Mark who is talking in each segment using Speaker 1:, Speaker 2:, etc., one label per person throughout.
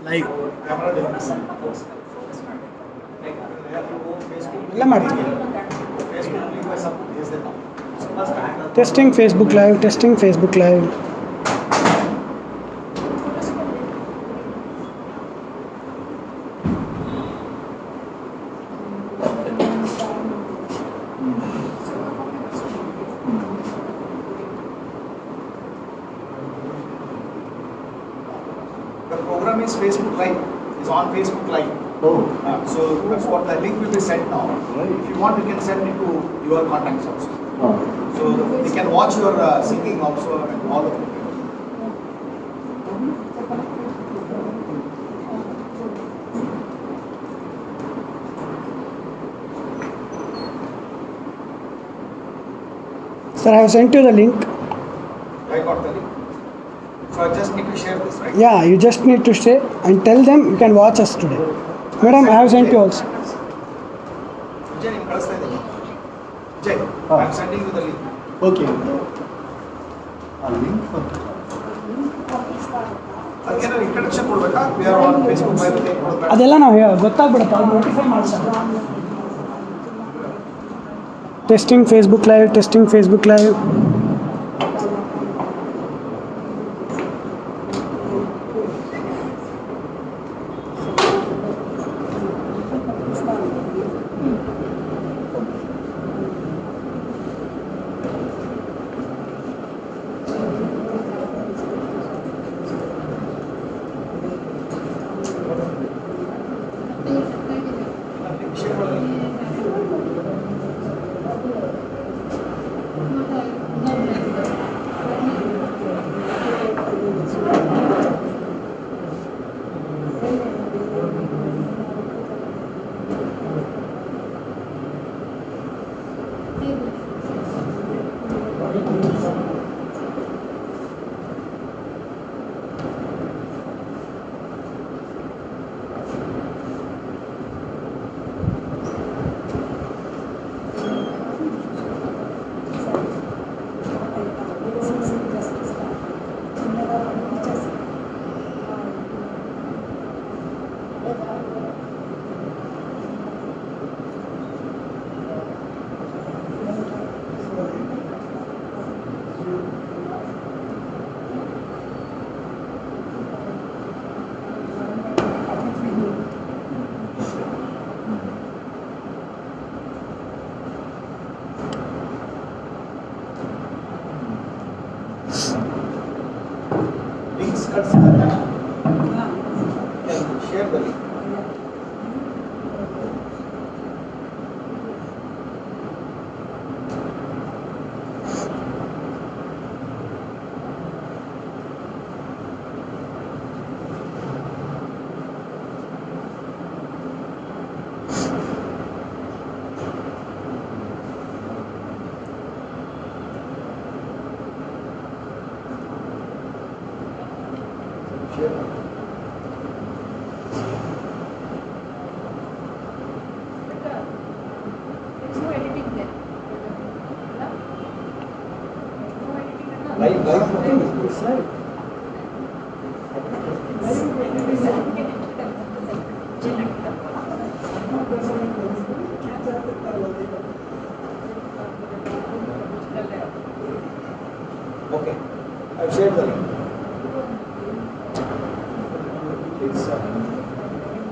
Speaker 1: Live. ಎಲ್ಲ ಮಾಡ್ತೀನಿ. Testing Facebook live, testing Facebook live.
Speaker 2: The program is Facebook Live. It's on Facebook Live.
Speaker 3: Oh.
Speaker 2: So that's what the link will be sent now. If you want, you can send it to your contacts also.
Speaker 3: Oh.
Speaker 2: So they can watch your singing also and all of it.
Speaker 1: Sir, I have sent you the link.
Speaker 2: I got the link. So I just need to share this, right?
Speaker 1: Yeah, you just need to stay and tell them you can watch us today. Madam, I have sent you also.
Speaker 2: Vijay, ನಿಮ್ಗೆ ಕಳಿಸ್ತಾ ಇದ್ದೀನಿ. Vijay, I'm sending you the link.
Speaker 3: Okay. Link for
Speaker 2: ಅದಕ್ಕೇನಾದ್ರು introduction ಕೊಡ್ಬೇಕಾ? We are on Facebook Live ಅಂತ ಏನ್ ಕೊಡ್ಬೇಕಾ?
Speaker 1: ಅದೆಲ್ಲ ನಾವು ಗೊತ್ತಾಗ್ಬಿಡುತ್ತೆ, ಅವ್ರು ನೋಟಿಫೈ ಮಾಡ್ತಾರೆ. Testing Facebook live, testing Facebook live.
Speaker 2: Links ಕಳಿಸಿದ್ದಾರೆ. Share the link. Okay, I've shared the link. It's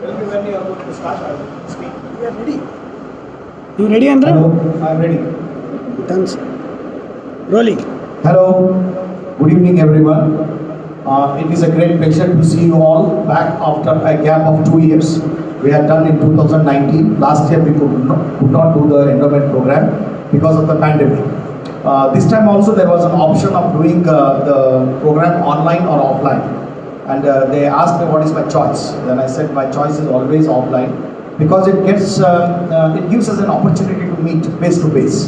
Speaker 2: tell me when you are going to start. I will speak. We are ready.
Speaker 1: You ready, Andra?
Speaker 2: Hello, I'm ready.
Speaker 1: Done, sir. Rolling.
Speaker 2: Hello, good evening everyone. It is a great pleasure to see you all back after a gap of 2 years. We had done in 2019. Last year we could not do the endowment program because of the pandemic. This time also there was an option of doing the program online or offline. And they asked me what is my choice. Then I said my choice is always offline because it gives us an opportunity to meet face to face.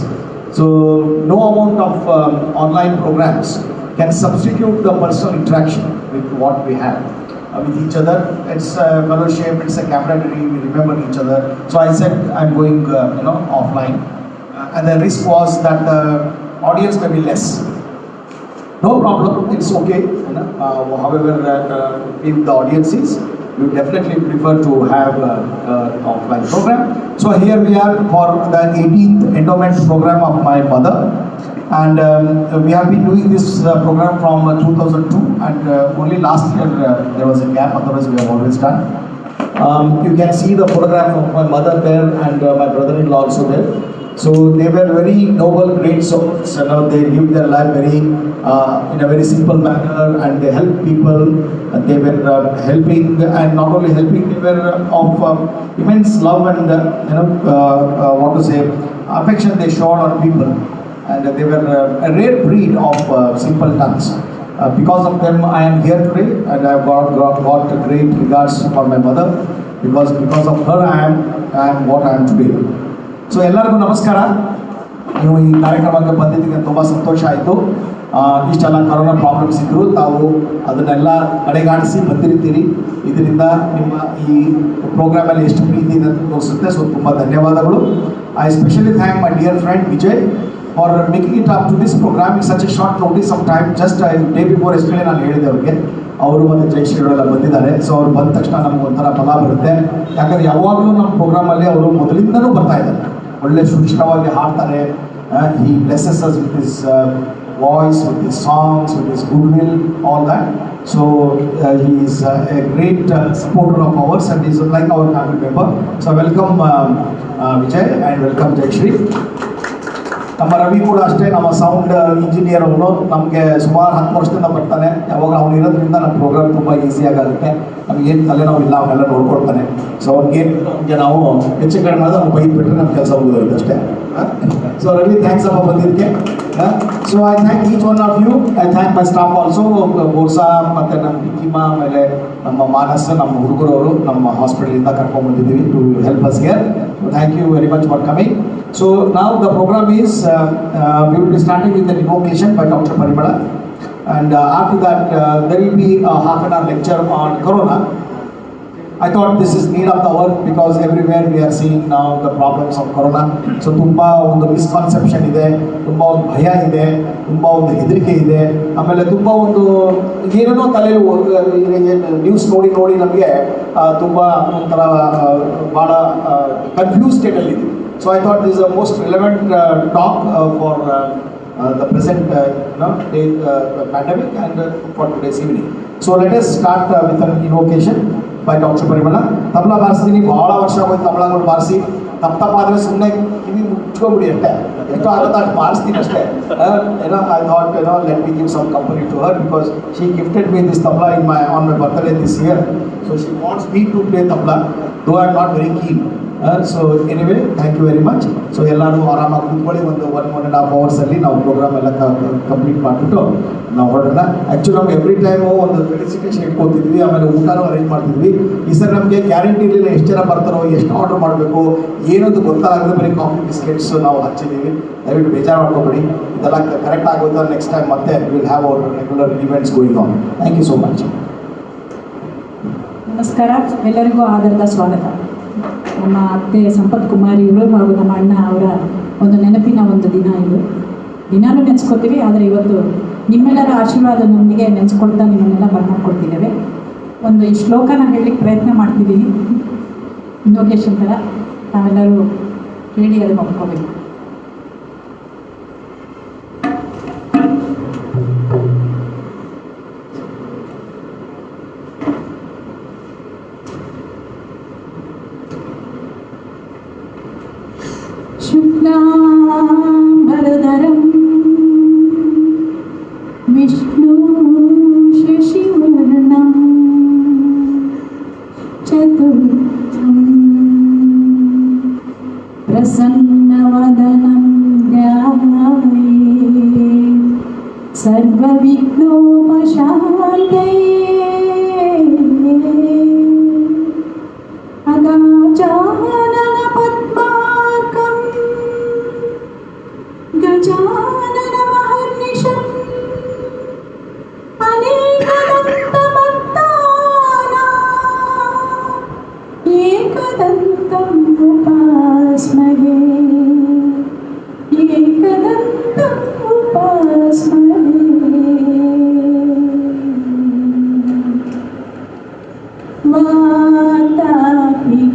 Speaker 2: So no amount of online programs can substitute the personal interaction with what we have with each other. It's a fellowship, it's a camaraderie, we remember each other. So I said I'm going offline. And the risk was that the audience may be less. No problem, it's okay. however if the audience is, we definitely prefer to have offline program. So here we are for the 18th endowment program of my mother, and we have been doing this program from 2002, and only last year there was a gap, otherwise we have always done. You can see the photograph of my mother there, and my brother-in-law also there. So they were very noble, great souls. They lived their life very in a very simple manner, and they helped people. They were helping, and not only helping, they were of immense love and what to say, affection they showed on people, and they were a rare breed of simpletons. Because of them, I am here today, and I have got great regards for my mother, because of her I am what I am today. So ಎಲ್ಲರಿಗೂ ನಮಸ್ಕಾರ. ನೀವು ಈ ಕಾರ್ಯಕ್ರಮಕ್ಕೆ ಬಂದಿದ್ದಕ್ಕೆ ತುಂಬ ಸಂತೋಷ ಆಯಿತು. ಇಷ್ಟೆಲ್ಲ corona problems ಇದ್ದರೂ ತಾವು ಅದನ್ನೆಲ್ಲ ಕಡೆಗಾಣಿಸಿ ಬಂದಿರ್ತೀರಿ. ಇದರಿಂದ ನಿಮ್ಮ ಈ ಪ್ರೋಗ್ರಾಮಲ್ಲಿ ಎಷ್ಟು ಪ್ರೀತಿ ಇದೆ ಅಂತ ತೋರಿಸುತ್ತೆ. ಸೊ ತುಂಬ ಧನ್ಯವಾದಗಳು. I specially thank my dear friend Vijay for making it up to this programme in such a short notice of time. Just day before yesterday ನಾನು ಹೇಳಿದೆ ಅವ್ರಿಗೆ. ಅವರು ಮತ್ತು ಜಯಶ್ರೀಗಳೆಲ್ಲ ಬಂದಿದ್ದಾರೆ. ಸೊ ಅವ್ರು ಬಂದ ತಕ್ಷಣ ನಮ್ಗೆ ಒಂಥರ ಫಲ ಬರುತ್ತೆ. ಯಾಕಂದರೆ ಯಾವಾಗಲೂ ನಮ್ಮ ಪ್ರೋಗ್ರಾಮಲ್ಲಿ ಅವರು ಮೊದಲಿಂದನೂ ಬರ್ತಾ ಇದ್ದಾರೆ. ಒಳ್ಳೆ ಸುರಕ್ಷಿತವಾಗಿ ಹಾಡ್ತಾರೆ. He blesses us with his voice, with his songs, with his goodwill, all that. So he is a great supporter of ours, and he is like our family member. So welcome Vijay, and welcome Jayashri. ನಮ್ಮ ರವಿ ಕೂಡ ಅಷ್ಟೇ, ನಮ್ಮ sound engineer. ಅವನು ನಮಗೆ ಸುಮಾರು 10 ವರ್ಷದಿಂದ ಬರ್ತಾನೆ. ಯಾವಾಗ ಅವನು ಇರೋದ್ರಿಂದ ನಮ್ಮ ಪ್ರೋಗ್ರಾಮ್ ತುಂಬ ಈಸಿಯಾಗಿ ಆಗುತ್ತೆ. ನಮಗೇನು ತಲೆನೋವು ಇಲ್ಲ, ಅವನ್ನೆಲ್ಲ ನೋಡ್ಕೊಡ್ತಾನೆ. ಸೊ ಅವ್ನಿಗೆ ನಾವು ಹೆಚ್ಚು ಕಡಿಮೆ ಮಾಡಿದ್ರೆ ಅವ್ನು ಬೈದು ಬಿಟ್ಟರೆ ನಮ್ಮ ಕೆಲಸ ಮುಗಿದೋಯ್ತು ಅಷ್ಟೇ. ಸೊ ರವಿ, ಥ್ಯಾಂಕ್ಸ್ ಅಪ್ಪ ಬಂದಿದ್ದಕ್ಕೆ. So I thank each one of you. I thank my staff also. ಬೋರ್ಸಾ ಮತ್ತು ನಮ್ಮ ಟಿಕ್ಕಿಮಾ, ಆಮೇಲೆ ನಮ್ಮ ಮಾನಸ್, ನಮ್ಮ ಹುಡುಗರವರು ನಮ್ಮ ಹಾಸ್ಪಿಟಲಿಂದ ಕರ್ಕೊಂಡ್ಬಂದಿದ್ದೀವಿ to help us here. Thank you very much for coming. So now the program is, we will be starting with an invocation by Dr. Parimala, and after that there will be a half an hour lecture on Corona. I thought this is need of the hour, because everywhere we are seeing now the problems of Corona. So ತುಂಬಾ ಒಂದು misconception ಇದೆ, ತುಂಬ ಒಂದು ಭಯ ಇದೆ, ತುಂಬ ಒಂದು ಹೆದರಿಕೆ ಇದೆ. ಆಮೇಲೆ ತುಂಬ ಒಂದು ಏನೇನೋ ತಲೆಯಲ್ಲಿ ನ್ಯೂಸ್ ನೋಡಿ ನಮಗೆ ತುಂಬ ಒಂಥರ ಭಾಳ ಕನ್ಫ್ಯೂಸ್ ಸ್ಟೇಟಲ್ಲಿ ಇದೆ. So I thought this is the most relevant talk for the present pandemic and for today's evening. So let us start with an invocation by Dr. Parimala. Tabla ಬಾರಿಸ್ತೀನಿ, ಭಾಳ ವರ್ಷ ಹೋಯ್ತು ತಬಲಾಗಳು ಬಾರಿಸಿ. ತಪ್ಪಾದರೆ ಸುಮ್ಮನೆ ಕಿವಿ ಮುಚ್ಕೊಂಬಿಡಿ ಅಷ್ಟೇ, ಎಷ್ಟು ಆಗುತ್ತೆ ಅಷ್ಟು ಬಾರಿಸ್ತೀನಿ ಅಷ್ಟೇ. I thought let me give some company to her, because she gifted me this tabla on my birthday this year. So she wants me to play tabla, though I am not very keen. So anyway thank you very much. So ಎಲ್ಲರೂ ಆರಾಮಾಗಿ ಕೂತ್ಕೊಳ್ಳಿ. ಒಂದು 1.5 hours ನಾವು program ಎಲ್ಲ complete ಮಾಡಿಬಿಟ್ಟು ನಾವು ಹೊರಡೋಣ. Actually ನಮ್ಗೆ ಎವ್ರಿ ಟೈಮು ಒಂದು ಫೆಲಿಸಿಟೇಷನ್ ಇಟ್ಕೊತಿದ್ವಿ, ಆಮೇಲೆ ಊಟನೂ ಅರೇಂಜ್ ಮಾಡ್ತಿದ್ವಿ. ಈ ಸರ್ ನಮಗೆ ಗ್ಯಾರಂಟಿ ಇರಲಿಲ್ಲ ಎಷ್ಟು ಜನ ಬರ್ತಾರೋ, ಎಷ್ಟು ಆರ್ಡರ್ ಮಾಡಬೇಕು, ಏನೊಂದು ಗೊತ್ತಾಗದೆ ಬರೀ ಕಾಫಿ ಬಿಸ್ಕೆಟ್ಸ್ ನಾವು ಹಚ್ಚಿದ್ದೀವಿ. ದಯವಿಟ್ಟು ಬೇಜಾರು ಮಾಡ್ಕೊಬೇಡಿ. ಇದೆಲ್ಲ ಕರೆಕ್ಟ್ ಆಗೋದು ನೆಕ್ಸ್ಟ್ ಟೈಮ್ ಮತ್ತೆ will have our regular events going on. Thank you so much.
Speaker 3: ನಮಸ್ಕಾರ, ಎಲ್ಲರಿಗೂ ಆಧಾರದ ಸ್ವಾಗತ. ನಮ್ಮ ಅತ್ತೆ ಸಂಪತ್ ಕುಮಾರಿ ಇವರು ಹಾಗೂ ನಮ್ಮ ಅಣ್ಣ ಅವರ ಒಂದು ನೆನಪಿನ ಒಂದು ದಿನ ಇದು. ದಿನಾನೂ ನೆನೆಸ್ಕೊತೀವಿ, ಆದರೆ ಇವತ್ತು ನಿಮ್ಮೆಲ್ಲರ ಆಶೀರ್ವಾದದೊಂದಿಗೆ ನೆನೆಸ್ಕೊಳ್ತಾ ನಿಮ್ಮನ್ನೆಲ್ಲ ಬರ್ಮಾಡ್ಕೊಳ್ತಿದ್ದೇವೆ. ಒಂದು ಈ ಶ್ಲೋಕನ ಹೇಳಲಿಕ್ಕೆ ಪ್ರಯತ್ನ ಮಾಡ್ತಿದ್ದೀನಿ, ಇನ್ವೊಕೇಶನ್ ಥರ. ನಾವೆಲ್ಲರೂ ಹೇಳಿ ಅದನ್ನು ಒಪ್ಕೋಬೇಕು. शुक्लांबरधरं विष्णु शशिवर्णं चतुर्थं प्रसन्नवदनं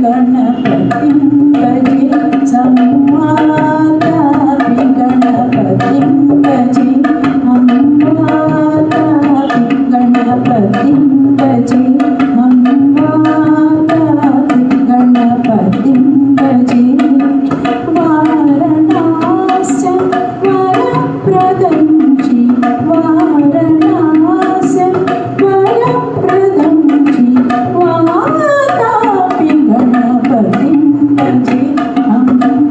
Speaker 3: गणपतिं भजे संवादापि गणपतिं भजे संवादापि गणपतिं भजे संवादापि गणपतिं भजे वारणास्यं वरप्रदं वारणास्यं वरप्रदं वातापि गणपतिं भजे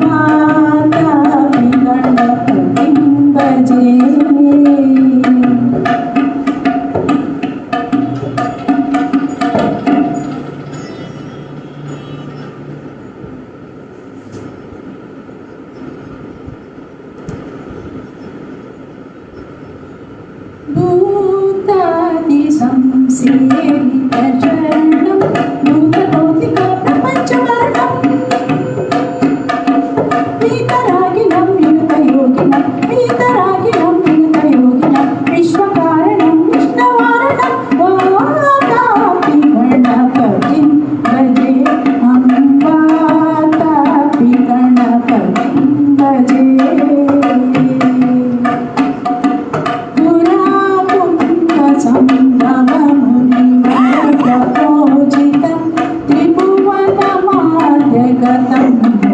Speaker 3: वातापि गणपतिं भजे भूतादिसंसेवितचरणं भूतभौतिकप्रपञ्चवर्णं वीतरागिनं विनुतयोगिनं वीतरागिनं विनुतयोगिनं विश्वकारणं विष्णुवारणं वातापि गणपतिं भजे वातापि गणपतिं भजे संभवमुनिवरप्रपूजितं त्रिभुवनमाद्यगतं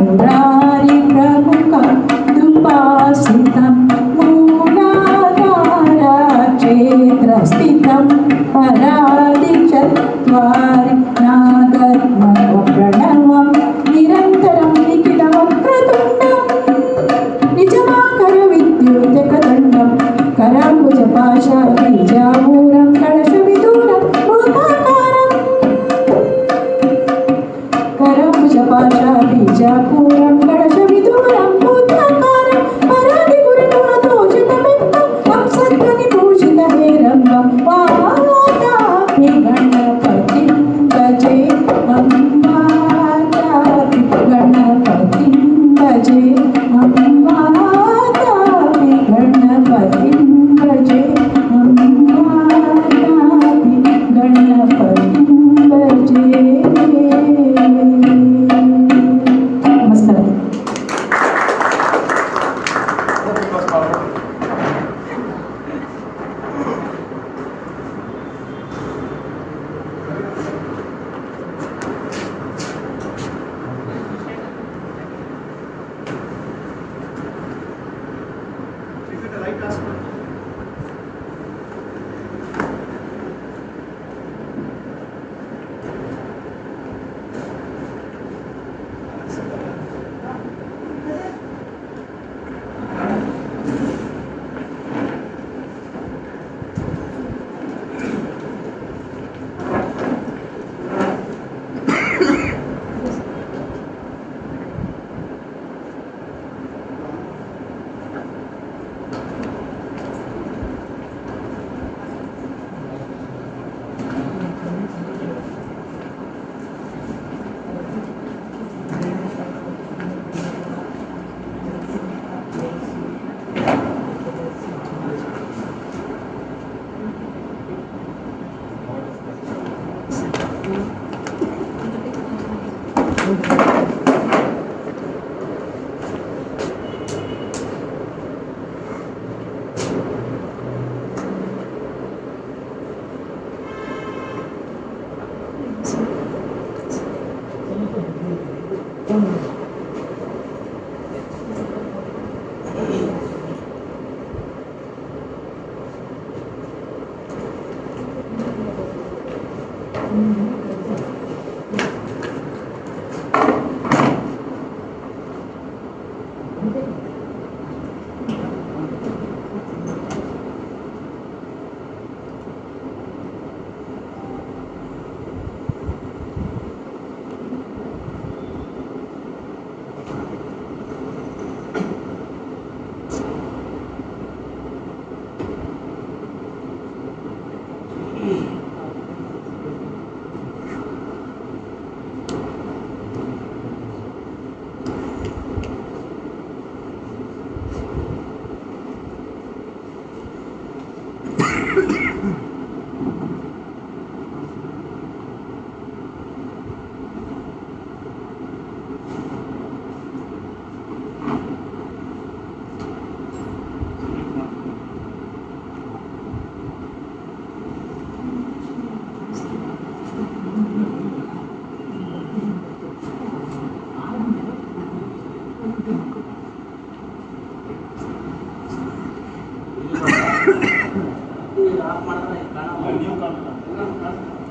Speaker 3: मुरारिप्रमुखं दुपासितं मूलाधारक्षेत्रस्थितं परादिचत्वारि नागत्मकप्रणवं निरन्तरं निखिलवक्रतुण्डं निजमाकरविद्युल्यकदण्डं कराम्बुजपाशाबीजामूलं कलशविदूरं भूताकारं कराम्बुजपाशाबीजापूरं कलशविदूरं भूताकारं परादिगुरुनाथोचितबिम्बं हंसध्वनिभूषितहेरम्बं वातापि गणपतिं भजे वातापि गणपतिं भजे वातापि गणपतिं भजे वातापि गणपतिं भजे नमस्कार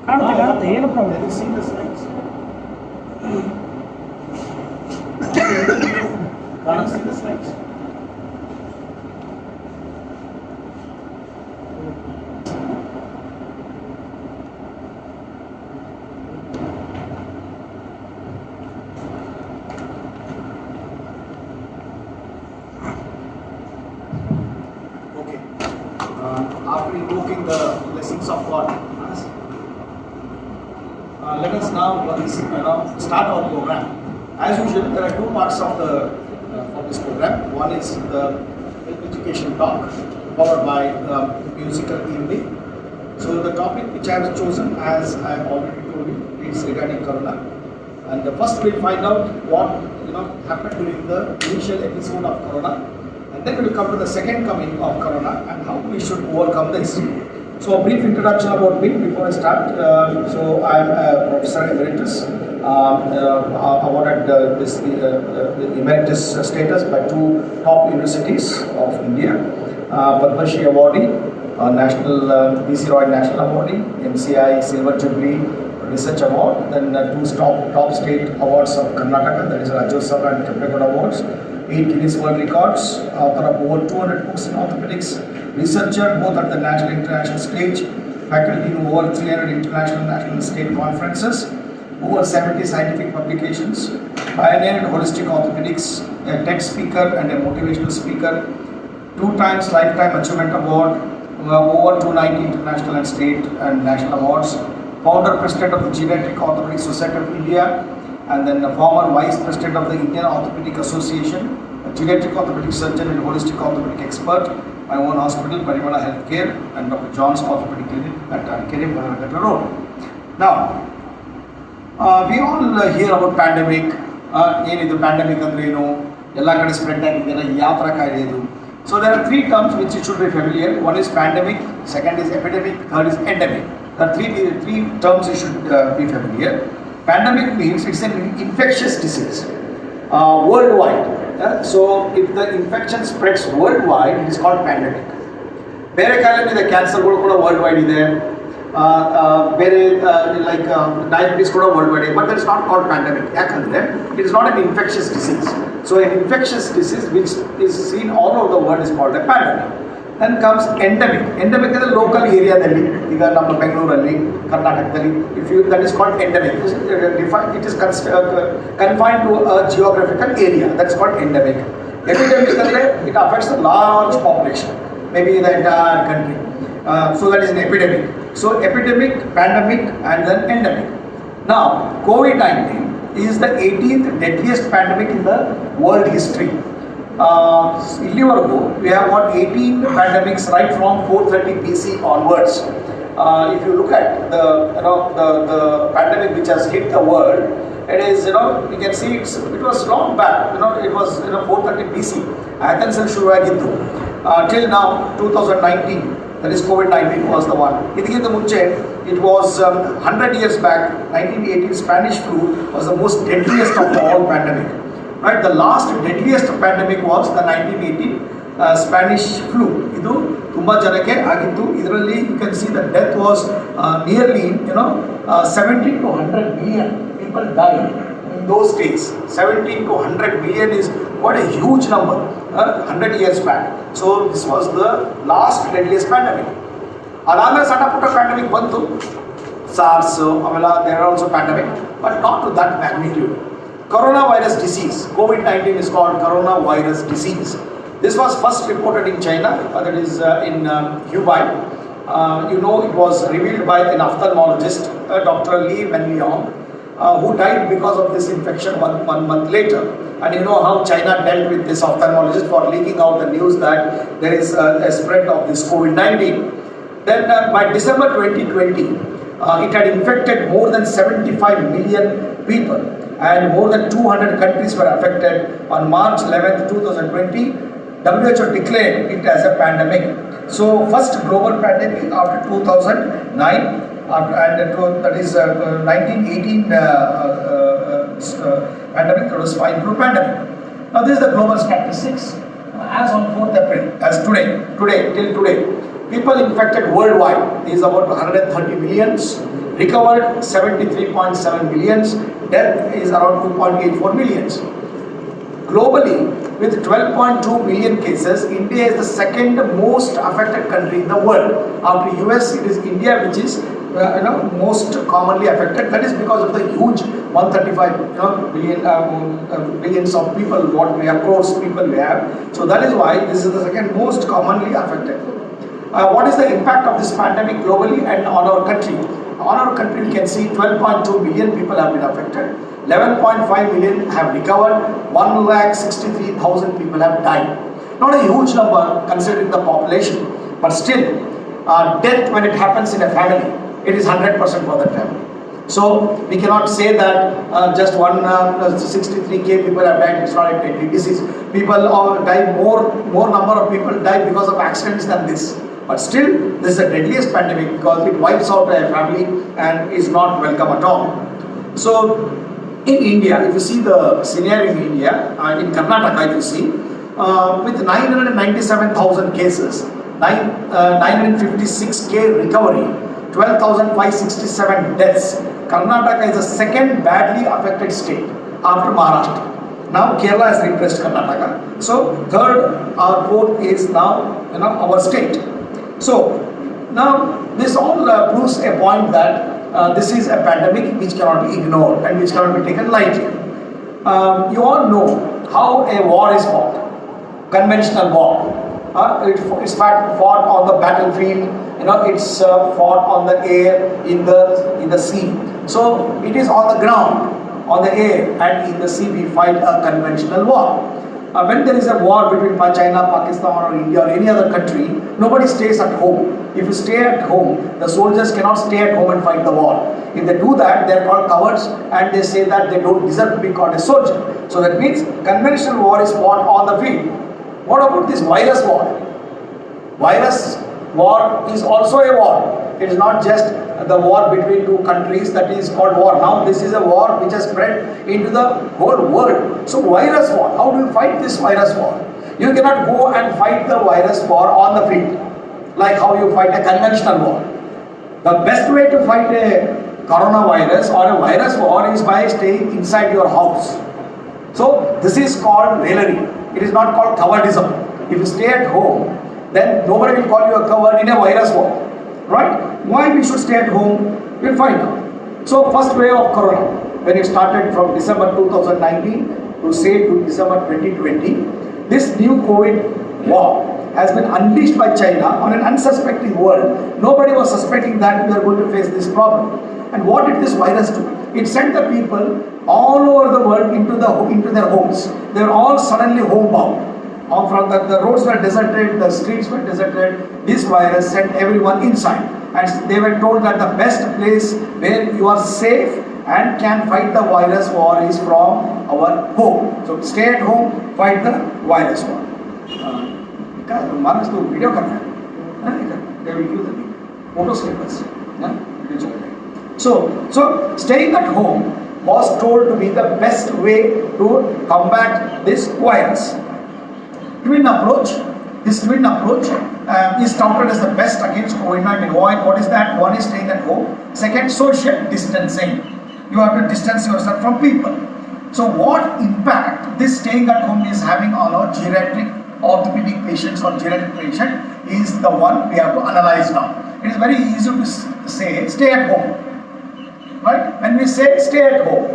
Speaker 1: ಕಾಣುತ್ತೆ ಏನು problem?
Speaker 2: Can you see the slides? Can't see the slides. Okay. After invoking the blessings of God, let us now start our program. As usual, there are two parts of this program. One is the education talk, followed by musical evening. So the topic which I have chosen, as I have already told you, is regarding Corona. And first we'll find out what happened during the initial episode of Corona, and then we'll come to the second coming of Corona and how we should overcome this. So a brief introduction about me before I start. So I am a Professor Emeritus, awarded the Emeritus status by two top universities of India. Padma Shri awardee, National B.C. Roy National awardee, MCI Silver Jubilee Research Award, then two top state awards of Karnataka, that is Rajyotsava and Kempegowda Awards, 8 Guinness World Records, author of over 200 books in orthopedics, researcher both at the national and international stage, faculty in over 300 international national and state conferences, over 70 scientific publications, pioneer in holistic orthopedics, a TED speaker and a motivational speaker, 2 times Lifetime Achievement Award, over 290 international and state and national awards, founder president of the Geriatric Orthopedic Society of India, and then the former vice president of the Indian Orthopedic Association, a geriatric orthopedic surgeon and holistic orthopedic expert, my own hospital, Parimala Healthcare, and Dr. John's Orthopedic Clinic at Kerim Bangarappa Road. Now, we all hear about pandemic. Enidu pandemic andre enu, ella kade spread agidena, yav ತರ ಕಾಯಿಲೆ ಇದು. So there are 3 terms which you should be familiar. One is pandemic, second is epidemic, third is endemic. There are three terms you should be familiar. Pandemic means it's an infectious disease worldwide. So if the infection spreads worldwide, it is called pandemic. ಬೇರೆ ಕಾಯಿಲೆ ಇದೆ, ಕ್ಯಾನ್ಸರ್ಗಳು ಕೂಡ world wide ಇದೆ, ಬೇರೆ like diabetes ಕೂಡ world wide ಇದೆ, but that is not called pandemic. ಯಾಕಂದರೆ it is not an infectious disease. So an infectious disease which is seen all over the world is called a pandemic. Then comes endemic. Endemic ಅಂದರೆ local ಏರಿಯಾದಲ್ಲಿ, ಈಗ ನಮ್ಮ ಬೆಂಗಳೂರಲ್ಲಿ, ಕರ್ನಾಟಕದಲ್ಲಿ, if you that is called endemic. It is confined to a geographical area, that is called endemic. Epidemic ಅಂದರೆ it affects the large population, maybe the entire country. So that is an epidemic. So epidemic, pandemic, and then endemic. Now, COVID-19 is the 18th deadliest pandemic in the world history. Illivargu, we have got 18 pandemics right from 430 BC onwards. If you look at the pandemic which has hit the world, it is you can see it was long back. It was 430 BC. Athens and ಶುರುವಾಗಿತ್ತು. Till now 2019, that is COVID-19 was the one. ಇದಕ್ಕಿಂತ ಮುಂಚೆ it was 100 years back, 1918 Spanish flu was the most deadliest of all pandemic. Right, the last deadliest pandemic was the 1918 Spanish flu. ಇದು ತುಂಬಾ ಜನಕ್ಕೆ ಆಗಿತ್ತು. ಇದರಲ್ಲಿ you can see the death was nearly 70 to 100 million people died in those days. 70 to 100 million is quite a huge number 100 years back. So this was the last deadliest pandemic. ಅದಾದ್ಮೇಲೆ ಸಣ್ಣ ಪುಟ್ಟ pandemic ಬಂತು, SARS ಅವೆಲ್ಲ, there are also pandemic, but not to that magnitude. Coronavirus disease, COVID-19 is called coronavirus disease. This was first reported in China, that is in Hubei. It was revealed by an ophthalmologist, Dr. Li Wenliang, who died because of this infection one month later. And you know how China dealt with this ophthalmologist for leaking out the news that there is a spread of this COVID-19. Then by December 2020, it had infected more than 75 million people and more than 200 countries were affected. On March 11th, 2020, WHO declared it as a pandemic. So first global pandemic after 2009, and that is 1918 pandemic, that was swine flu pandemic. Now this is the global statistics as on 4th April, as till today. People infected worldwide is about 130 millions. recovered 73.7 millions, death is around 2.84 millions. Globally, with 12.2 million cases, India is the second most affected country in the world. After US, it is India which is most commonly affected. That is because of the huge 135 billions of people, what we have, crores people we have. So that is why this is the second most commonly affected. What is the impact of this pandemic globally and on our country? On our country, we can see 12.2 million people have been affected. 11.5 million have recovered. 1,63,000 people have died. Not a huge number considering the population, but still, death when it happens in a family, it is 100% for that family. So we cannot say that just 63k people have died. It's not a deadly disease. People die more number of people die because of accidents than this. But still, this is the deadliest pandemic because it wipes out a family and is not welcome at all. So in India, if you see the scenario in India, in Karnataka, if you see, with 997,000 cases, 956k recovery, 12,567 deaths, Karnataka is the second badly affected state after Maharashtra. Now Kerala has replaced Karnataka. So third or fourth is now our state. So now this all proves a point that this is a pandemic which cannot be ignored and which cannot be taken lightly. You all know how a war is fought, conventional war. It's fought on the battlefield. It's fought on the air, in the sea. So it is on the ground, on the air, and in the sea we fight a conventional war. When there is a war between China, Pakistan, or India, or any other country, nobody stays at home. If you stay at home, the soldiers cannot stay at home and fight the war. If they do that, they are called cowards, and they say that they don't deserve to be called a soldier. So that means conventional war is fought on the field. What about this virus war? Virus war is also a war. It is not just the war between two countries that is called war. Now this is a war which has spread into the whole world. So virus war, how do you fight this virus war? You cannot go and fight the virus war on the field like how you fight a conventional war. The best way to fight a coronavirus or a virus war is by staying inside your house. So this is called raillery. It is not called cowardism. If you stay at home, then nobody will call you a coward in a virus war. Right? Why we should stay at home? We'll find out. So first wave of corona, when it started from December 2019 to December 2020, this new COVID war has been unleashed by China on an unsuspecting world. Nobody was suspecting that we are going to face this problem. And what did this virus do? It sent the people all over the world into their homes. They were all suddenly homebound. From the roads were deserted, the streets were deserted. This virus sent everyone inside, and they were told that the best place where you are safe and can fight the virus war is from our home. So stay at home, fight the virus war. Video they will use the photo slippers. So staying at home was told to be the best way to combat this virus. This twin approach is touted as the best against COVID-19. What is that? One is staying at home. Second, social distancing. You have to distance yourself from people. So what impact this staying at home is having on our geriatric orthopedic patients or geriatric patient is the one we have to analyze now. It is very easy to say stay at home. Right? When we say stay at home,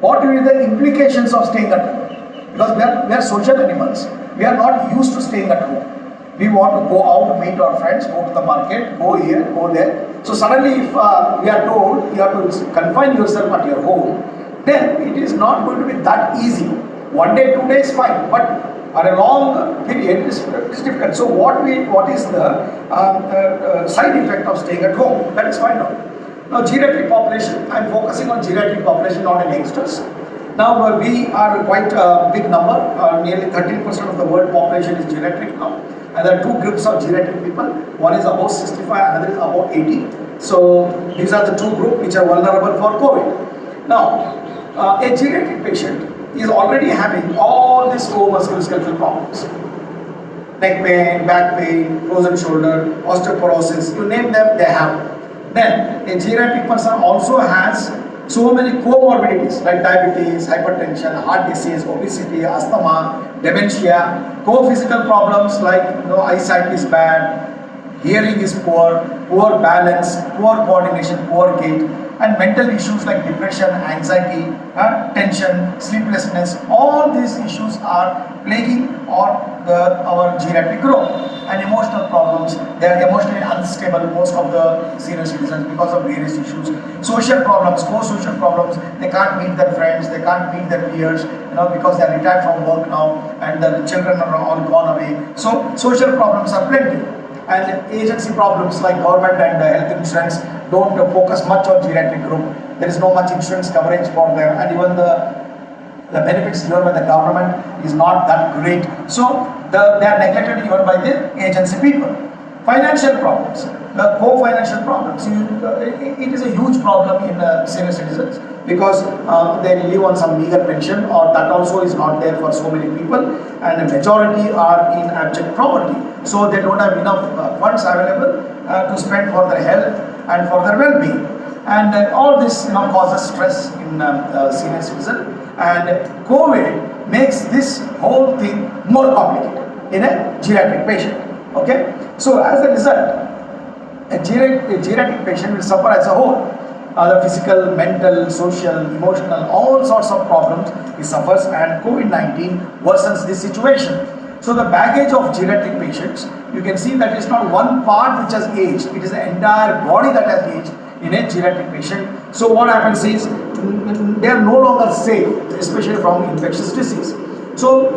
Speaker 2: what will be the implications of staying at home? Because we are social animals. We are not used to staying at home. We want to go out, meet our friends, go to the market, go here, go there. So suddenly if we are told you have to confine yourself at your home, then it is not going to be that easy. 1 day, 2 days, fine. But on a long period, it's difficult. So what is the side effect of staying at home? That is find out. Now geriatric population, I am focusing on geriatric population, not on youngsters. Now we are quite a big number, nearly 13% of the world population is geriatric now. And there are two groups of geriatric people. One is above 65, another is above 80. So these are the two groups which are vulnerable for COVID. Now, a geriatric patient is already having all these core musculoskeletal problems. Neck pain, back pain, frozen shoulder, osteoporosis, you name them, they have. Then a geriatric person also has so many comorbidities like diabetes, hypertension, heart disease, obesity, asthma, dementia, co-physical problems like eyesight is bad, hearing is poor, poor balance, poor coordination, poor gait, and mental issues like depression, anxiety, tension, sleeplessness. All these issues are plaguing our geriatric group. And emotional problems, they are emotionally unstable, most of the senior citizens, because of various issues. Social problems, co-social problems, they can't meet their friends, they can't meet their peers, because they are retired from work now and the children are all gone away. So social problems are plenty. And agency problems like government and health insurance don't focus much on geriatric group. There is no much insurance coverage for them, and even the benefits given by the government is not that great. So they are neglected even by the agency people. Financial problems, the co-financial problems, it is a huge problem in senior citizens because they live on some meager pension, or that also is not there for so many people, and the majority are in abject poverty. So they don't have enough funds available to spend for their health and for their well-being. And all this causes stress in senior citizen, and COVID makes this whole thing more complicated in a geriatric patient. Okay, so as a result, a geriatric patient will suffer as a whole. The physical, mental, social, emotional, all sorts of problems he suffers, and COVID-19 worsens this situation. So the baggage of geriatric patients, you can see that it's not one part which has aged, it is the entire body that has aged in a geriatric patient. So what happens is, they are no longer safe, especially from infectious disease. So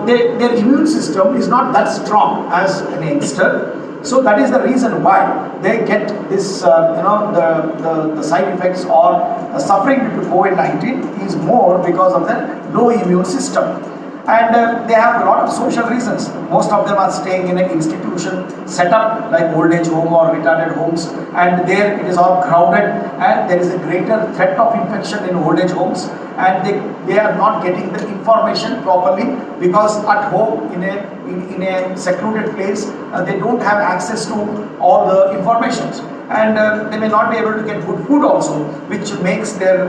Speaker 2: their immune system is not that strong as an youngster. So that is the reason why they get this, the side effects or the suffering due to COVID-19 is more because of the low immune system. And they have a lot of social reasons. Most of them are staying in an institution set up like old age home or retarded homes, and there it is all crowded, and there is a greater threat of infection in old age homes, and they are not getting the information properly because at home in a secluded place they don't have access to all the informations, and they may not be able to get good food also, which makes their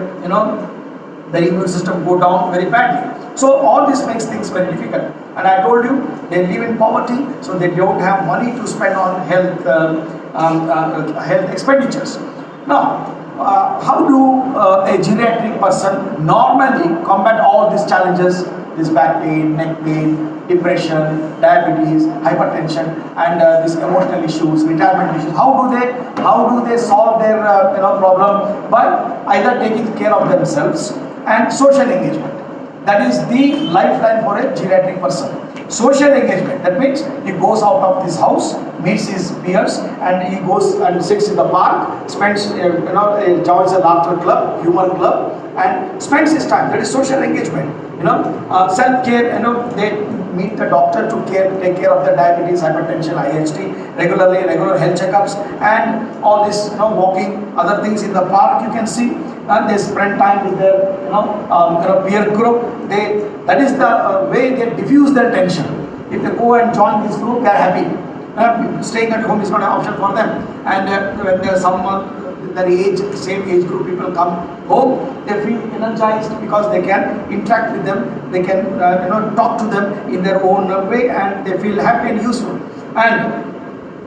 Speaker 2: the immune system go down very badly. So all this makes things very difficult. And I told you, they live in poverty, so they don't have money to spend on health expenditures. Now, how do a geriatric person normally combat all these challenges? This back pain, neck pain, depression, diabetes, hypertension, and these emotional issues, retirement issues. How do they solve their problem? By either taking care of themselves and social engagement. That is the lifeline for a geriatric person. Social engagement, that means he goes out of his house, meets his peers, and he goes and sits in the park, spends, joins a laughter club, humor club, and spends his time. That is social engagement. Self-care, they meet the doctor to take care of their diabetes, hypertension, IHT, regular health checkups, and all this, walking, other things in the park you can see. And they spend time with their, peer group. That is the way they diffuse their tension. If they go and join this group, they are happy. Staying at home is not an option for them. And when there is someone same age group people come home, they feel energized because they can interact with them, they can talk to them in their own way, and they feel happy and useful. And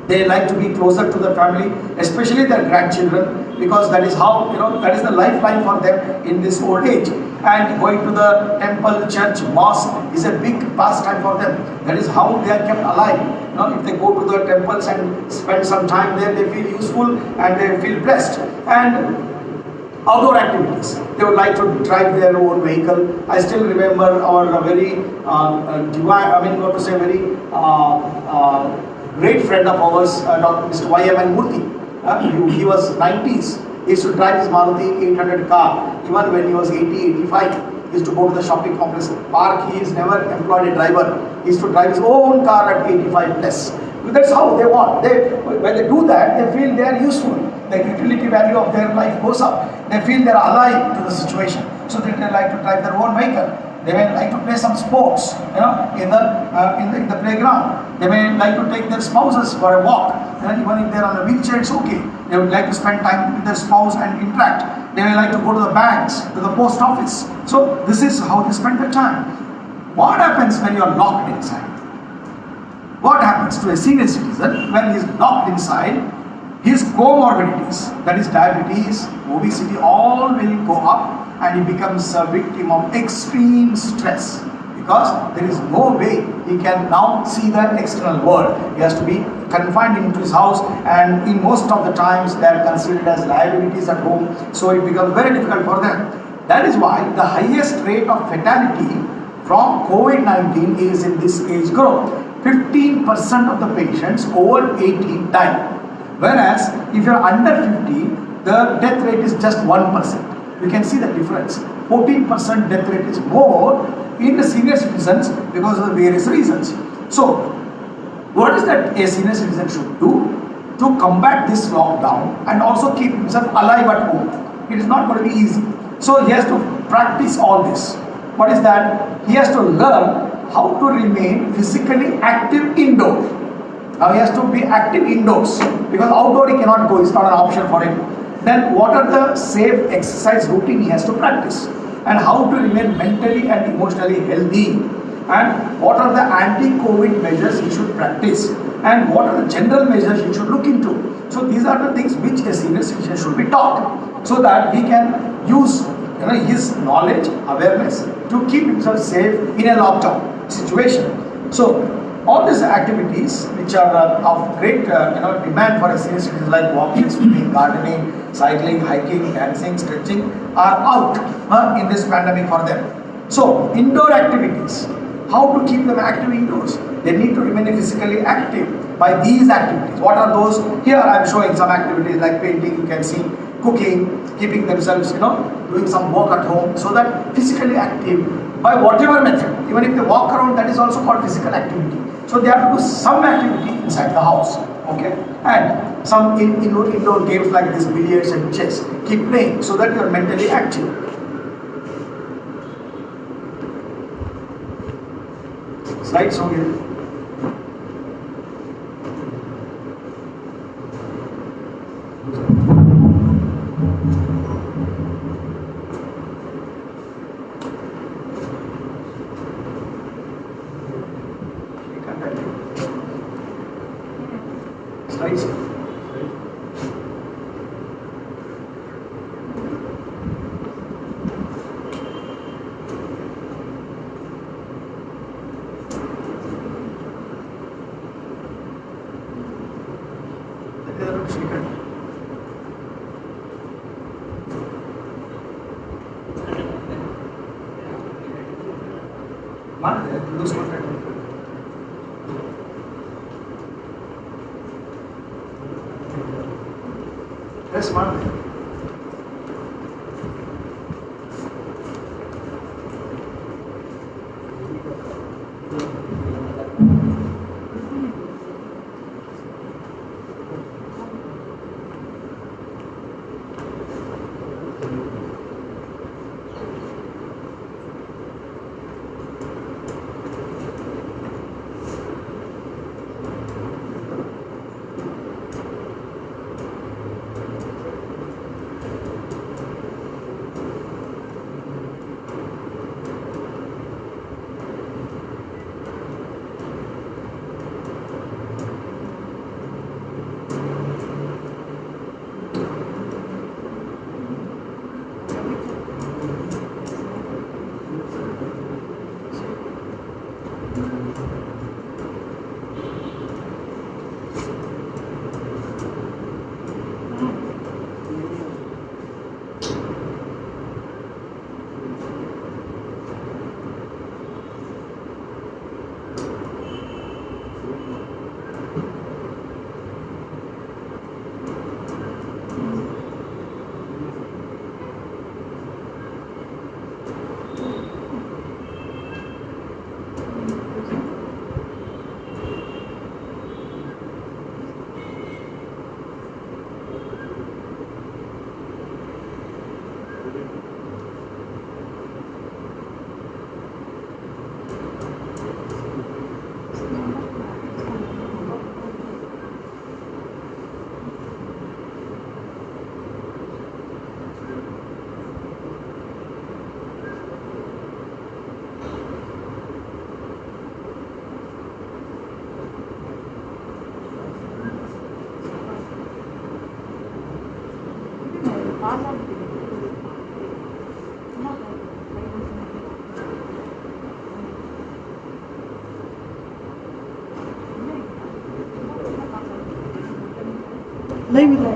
Speaker 2: they like to be closer to the family, especially their grandchildren, because that is how, that is the lifeline for them in this old age. And going to the temple, church, mosque is a big pastime for them. That is how they are kept alive. If they go to the temples and spend some time there, they feel useful and they feel blessed. And outdoor activities, they would like to drive their own vehicle. I still remember our very great friend of ours, Dr. Mr. Y.M. Murthy. He was 90s. He used to drive his Maruti 800 car. Even when he was 80, 85, he used to go to the shopping complex park. He has never employed a driver. He used to drive his own car at 85 plus. That's how they want. When they do that, they feel they are useful. The utility value of their life goes up. They feel they are alive to the situation. So they like to drive their own vehicle. They may like to play some sports, in the playground. They may like to take their spouses for a walk. Even if they are on a wheelchair, it's okay. They would like to spend time with their spouse and interact. They may like to go to the banks, to the post office. So this is how they spend their time. What happens when you are locked inside? What happens to a senior citizen when he is locked inside? His comorbidities, that is diabetes, obesity, all will go up and he becomes a victim of extreme stress because there is no way he can now see the external world. He has to be confined into his house, and in most of the times they are considered as liabilities at home, so it becomes very difficult for them. That is why the highest rate of fatality from COVID-19 is in this age group. 15% of the patients over 80 die. Whereas if you are under 50, the death rate is just 1%. You can see the difference. 14% death rate is more in the senior citizens because of the various reasons. So, what is that a senior citizen should do to combat this lockdown and also keep himself alive at home? It is not going to be easy. So, he has to practice all this. What is that? He has to learn how to remain physically active indoors. Now he has to be active indoors because outdoor he cannot go, it's not an option for him. Then what are the safe exercise routine he has to practice, and how to remain mentally and emotionally healthy, and what are the anti-COVID measures he should practice, and what are the general measures he should look into. So these are the things which a senior citizen should be taught so that he can use his knowledge, awareness to keep himself safe in a lockdown situation. So all these activities which are of great demand for a senior citizen, like walking, swimming, gardening, cycling, hiking, dancing, stretching, are out in this pandemic for them. So indoor activities, how to keep them active indoors? They need to remain physically active by these activities. What are those? Here I am showing some activities like painting, you can see, cooking, keeping themselves, doing some work at home, so that physically active by whatever method. Even if they walk around, that is also called physical activity. So they have to do some activity inside the house, okay? And some indoor games like this, billiards and chess. Keep playing so that you are mentally active. Slides over here. Slides. Yes, ma'am.
Speaker 1: Live ಇದೆ.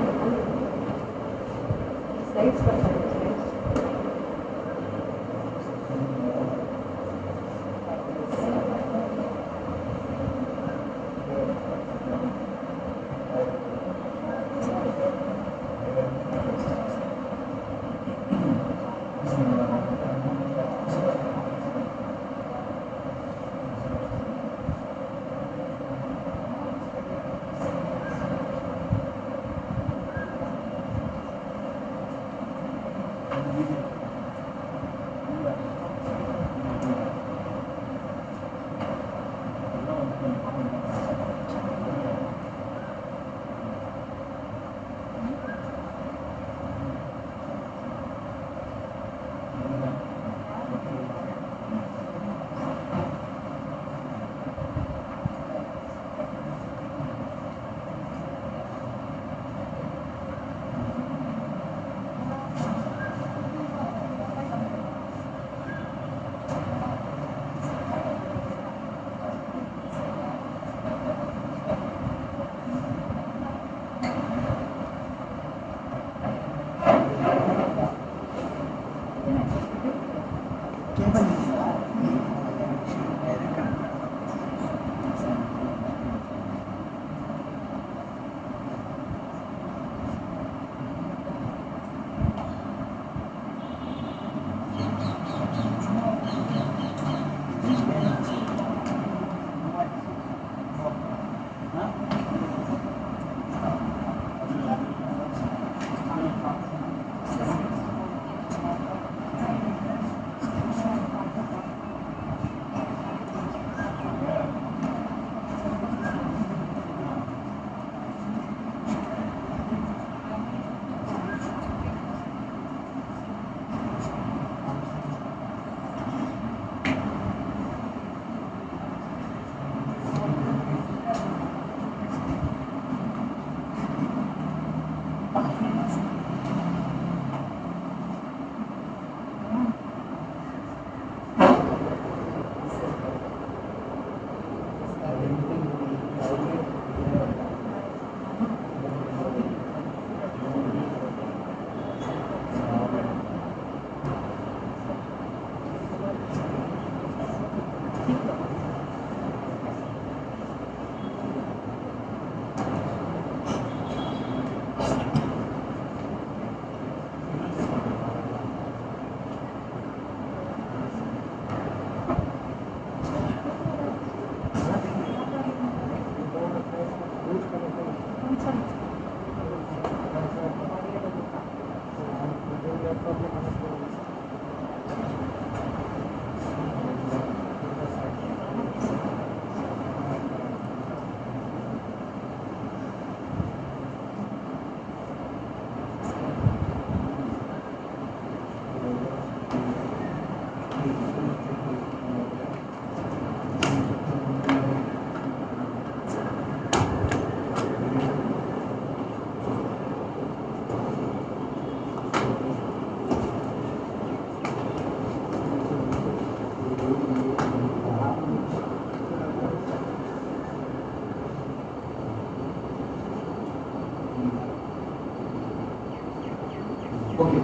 Speaker 2: Okay.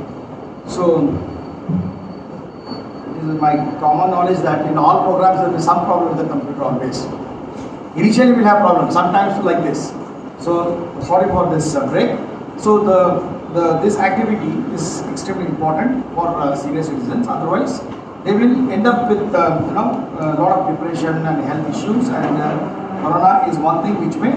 Speaker 2: So, it is my common knowledge that in all programs there will be some problem with the computer always. Initially we will have problems, sometimes like this. So, sorry for this break. So, this activity is extremely important for senior citizens. Otherwise, they will end up with a lot of depression and health issues, and corona is one thing which may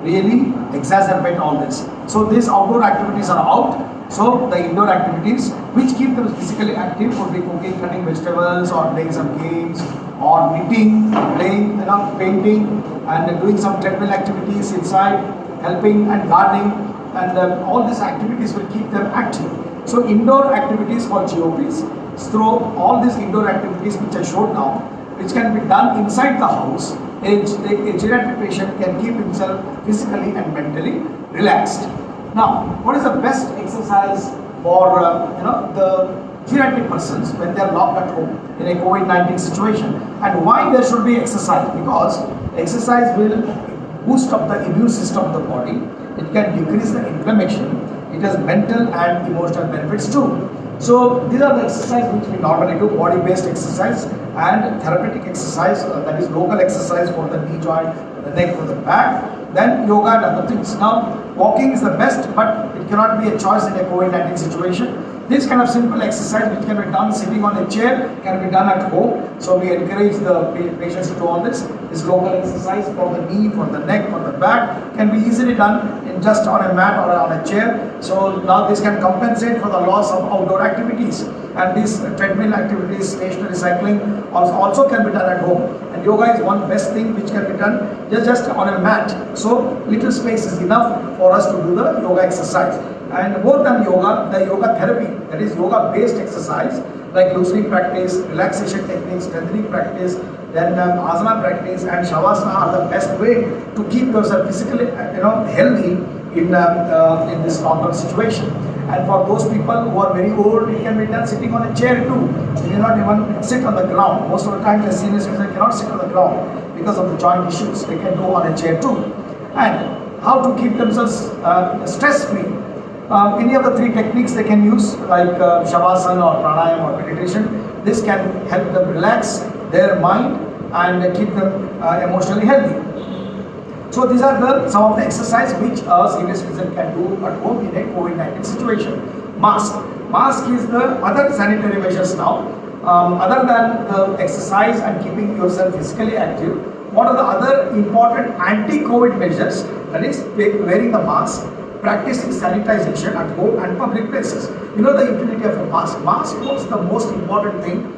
Speaker 2: really exacerbate all this. So, these outdoor activities are out. So, the indoor activities which keep them physically active would be cooking, cutting vegetables, or playing some games, or knitting, playing, painting, and doing some treadmill activities inside, helping and gardening, and all these activities will keep them active. So, indoor activities for GOPs, through all these indoor activities which I showed now, which can be done inside the house, a geriatric patient can keep himself physically and mentally relaxed. Now, what is the best exercise for the geriatric persons when they are locked at home in a COVID-19 situation, and why there should be exercise? Because exercise will boost up the immune system of the body. It can decrease the inflammation. It has mental and emotional benefits too. So these are the exercises which we normally do: body-based exercise and therapeutic exercise, that is local exercise for the knee joint, the neck, for the back. Then yoga and other things. Now walking is the best, but it cannot be a choice in a COVID-19 situation. This kind of simple exercise which can be done sitting on a chair can be done at home. So we encourage the patients to do all this. This local exercise for the knee, for the neck, for the back can be easily done in just on a mat or on a chair. So now this can compensate for the loss of outdoor activities. And these treadmill activities, stationary cycling also can be done at home. And yoga is one best thing which can be done just on a mat. So little space is enough for us to do the yoga exercise. And more than yoga, the yoga therapy, that is yoga based exercise like loosening practice, relaxation techniques, strengthening practice, then asana practice and shavasana are the best way to keep yourself physically healthy in this lockdown situation. And for those people who are very old, it can be done sitting on a chair too. You cannot even sit on the ground. Most of the time the senior citizens cannot sit on the ground because of the joint issues. They can go on a chair too. And how to keep themselves stress free. Any of the three techniques they can use, like shavasana or pranayama or meditation. This can help them relax their mind and keep them emotionally healthy. So these are some of the exercise which a senior citizen can do at home in a COVID-19 situation. Mask is the other sanitary measures now. Other than the exercise and keeping yourself physically active, what are the other important anti-COVID measures? That is wearing the mask, practicing sanitization at home and public places. You know the utility of a mask. Mask was the most important thing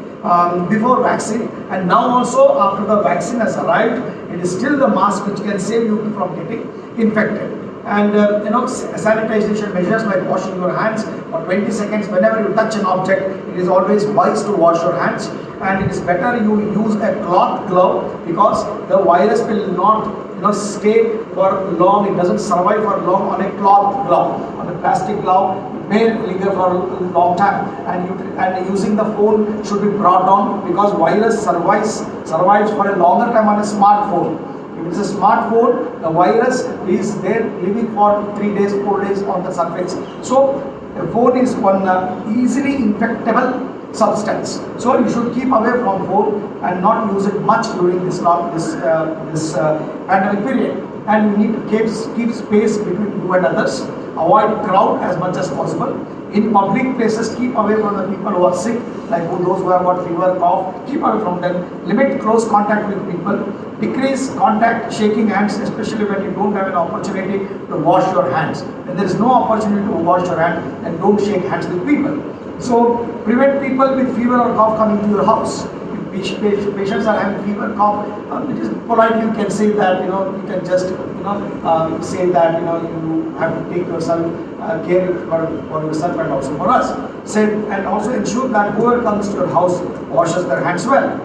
Speaker 2: before vaccine, and now also after the vaccine has arrived, it is still the mask which can save you from getting infected. And sanitization measures like washing your hands for 20 seconds whenever you touch an object. It is always wise to wash your hands, and it is better you use a cloth glove because the virus will not stay for long. It doesn't survive for long on a cloth glove. On a plastic glove, it may linger for a long time. And using the phone should be brought down because virus survives for a longer time on a smartphone. If it's a smartphone, the virus is there living for 3 days, 4 days on the surface. So a phone is one easily infectable substance. So you should keep away from phone and not use it much during this pandemic period. And you need to keep space between you and others. Avoid crowd as much as possible. In public places, keep away from the people who are sick, like those who have got fever, cough. Keep away from them. Limit close contact with people. Decrease contact, shaking hands, especially when you don't have an opportunity to wash your hands. When there is no opportunity to wash your hands, then don't shake hands with people. So prevent people with fever or cough coming to your house. If patients are having fever, cough, it is politely you can say that you can just say that you have to take yourself care for yourself and also for us. And also ensure that whoever comes to your house washes their hands well.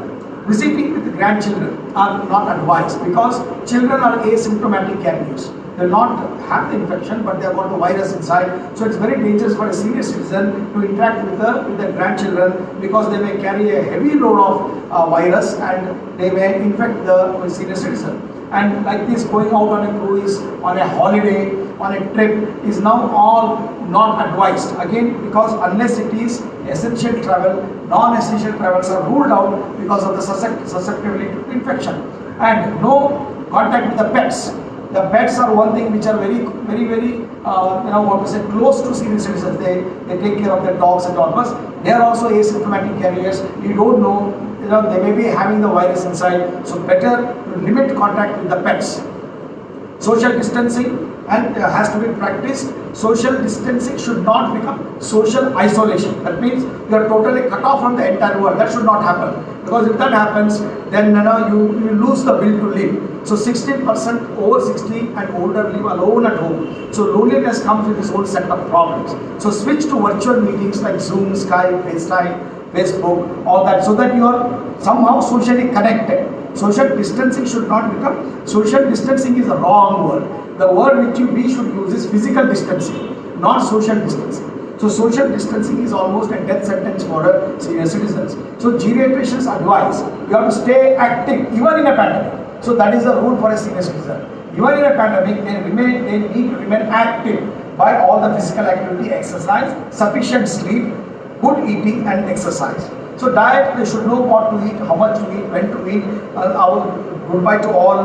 Speaker 2: Visiting with the grandchildren are not advised because children are asymptomatic carriers. They will not have the infection, but they have got the virus inside. So it's very dangerous for a senior citizen to interact with the grandchildren because they may carry a heavy load of virus and they may infect the senior citizen. And like this, going out on a cruise, on a holiday, on a trip is now all not advised. Again, because unless it is essential travel, non-essential travels are ruled out because of the susceptibility to infection. And no contact with the pets. The pets are one thing which are very close to senior citizens. They take care of their dogs and dogs. They are also asymptomatic carriers. You don't know, they may be having the virus inside. So better to limit contact with the pets. Social distancing has to be practiced. Social distancing should not become social isolation. That means you are totally cut off from the entire world. That should not happen. Because if that happens, then you lose the will to live. So 16% over 60 and older live alone at home. So loneliness comes with its own set of problems. So switch to virtual meetings like Zoom, Skype, FaceTime, Facebook, all that, so that you are somehow socially connected. Social distancing should not become, social distancing is a wrong word. The word which we should use is physical distancing, not social distancing. So social distancing is almost a death sentence for senior citizens. So geriatricians advise you have to stay active even in a pandemic. So that is the rule for a senior citizen. Even in a pandemic, they need to remain active by all the physical activity, exercise, sufficient sleep, good eating and exercise. So diet, they should know what to eat, how much to eat, when to eat. Our goodbye to all,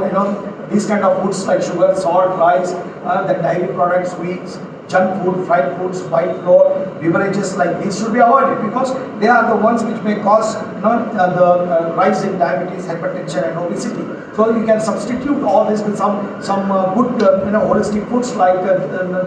Speaker 2: these kind of foods like sugar, salt, rice, the dairy products, sweets, junk food, fried foods, white flour, beverages like these should be avoided because they are the ones which may cause the rise in diabetes, hypertension and obesity. So you can substitute all this with some good holistic foods like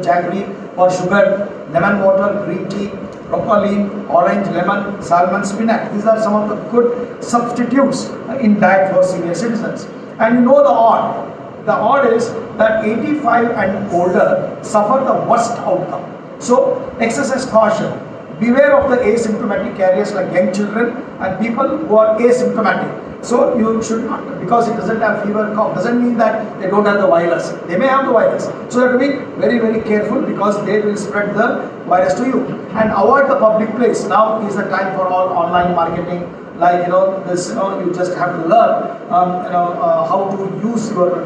Speaker 2: jaggery or sugar, lemon water, green tea, broccoli, orange, lemon, salmon, spinach. These are some of the good substitutes in diet for senior citizens. And you know the odd. The odd is that 85 and older suffer the worst outcome. So exercise caution. Beware of the asymptomatic carriers like young children and people who are asymptomatic. So you should not, because it doesn't have fever, cough, doesn't mean that they don't have the virus. They may have the virus. So you have to be very, very careful because they will spread the virus to you. And avoid the public place. Now is the time for all online marketing. Like this, you just have to learn, how to use your,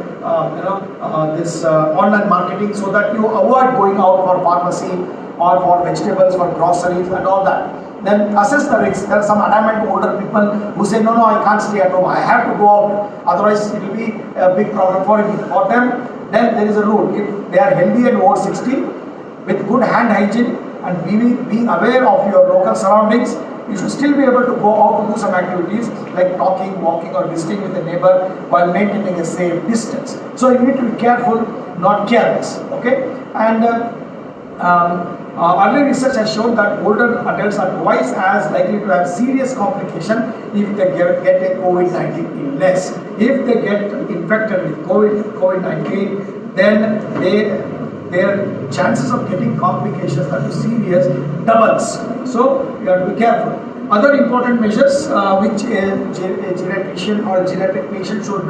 Speaker 2: this online marketing so that you avoid going out for pharmacy or for vegetables, for groceries and all that. Then assess the risks. There are some adamant older people who say, no, I can't stay at home. I have to go out. Otherwise, it will be a big problem for me. For them, then there is a rule. If they are healthy and over 60, with good hand hygiene and being aware of your local surroundings, you should still be able to go out to do some activities like talking, walking or visiting with a neighbor while maintaining a safe distance. So you need to be careful, not careless. Okay? And early research has shown that older adults are twice as likely to have serious complication if they get a COVID-19 illness. If they get infected with COVID-19, then their chances of getting complications that are serious doubles. So you have to be careful. Other important measures which a geriatrician or a geriatric patient should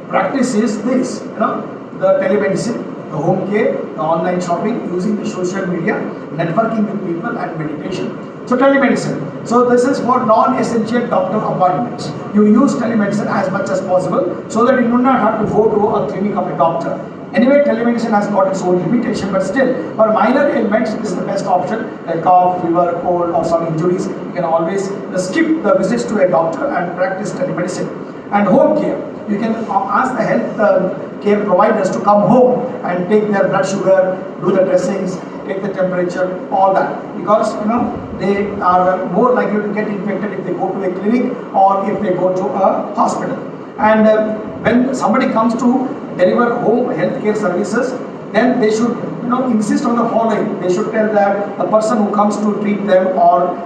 Speaker 2: practice is this, the telemedicine, the home care, the online shopping, using the social media, networking with people and meditation. So telemedicine. So this is for non-essential doctor appointments. You use telemedicine as much as possible so that you do not have to go to a clinic of a doctor. Anyway, telemedicine has got its own limitation, but still, for minor ailments, this is the best option. Like cough, fever, cold, or some injuries, you can always skip the visits to a doctor and practice telemedicine. And home care, you can ask the health care providers to come home and take their blood sugar, do the dressings, take the temperature, all that. Because they are more likely to get infected if they go to a clinic or if they go to a hospital. And when somebody comes to deliver home healthcare services, then they should insist on the following. They should tell that the person who comes to treat them or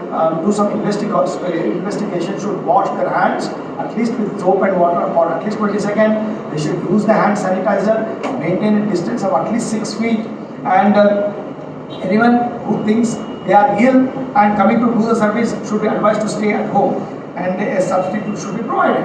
Speaker 2: do some investigation should wash their hands at least with soap and water for at least 20 seconds. They should use the hand sanitizer, maintain a distance of at least 6 feet, and anyone who thinks they are ill and coming to do the service should be advised to stay at home, and a substitute should be provided.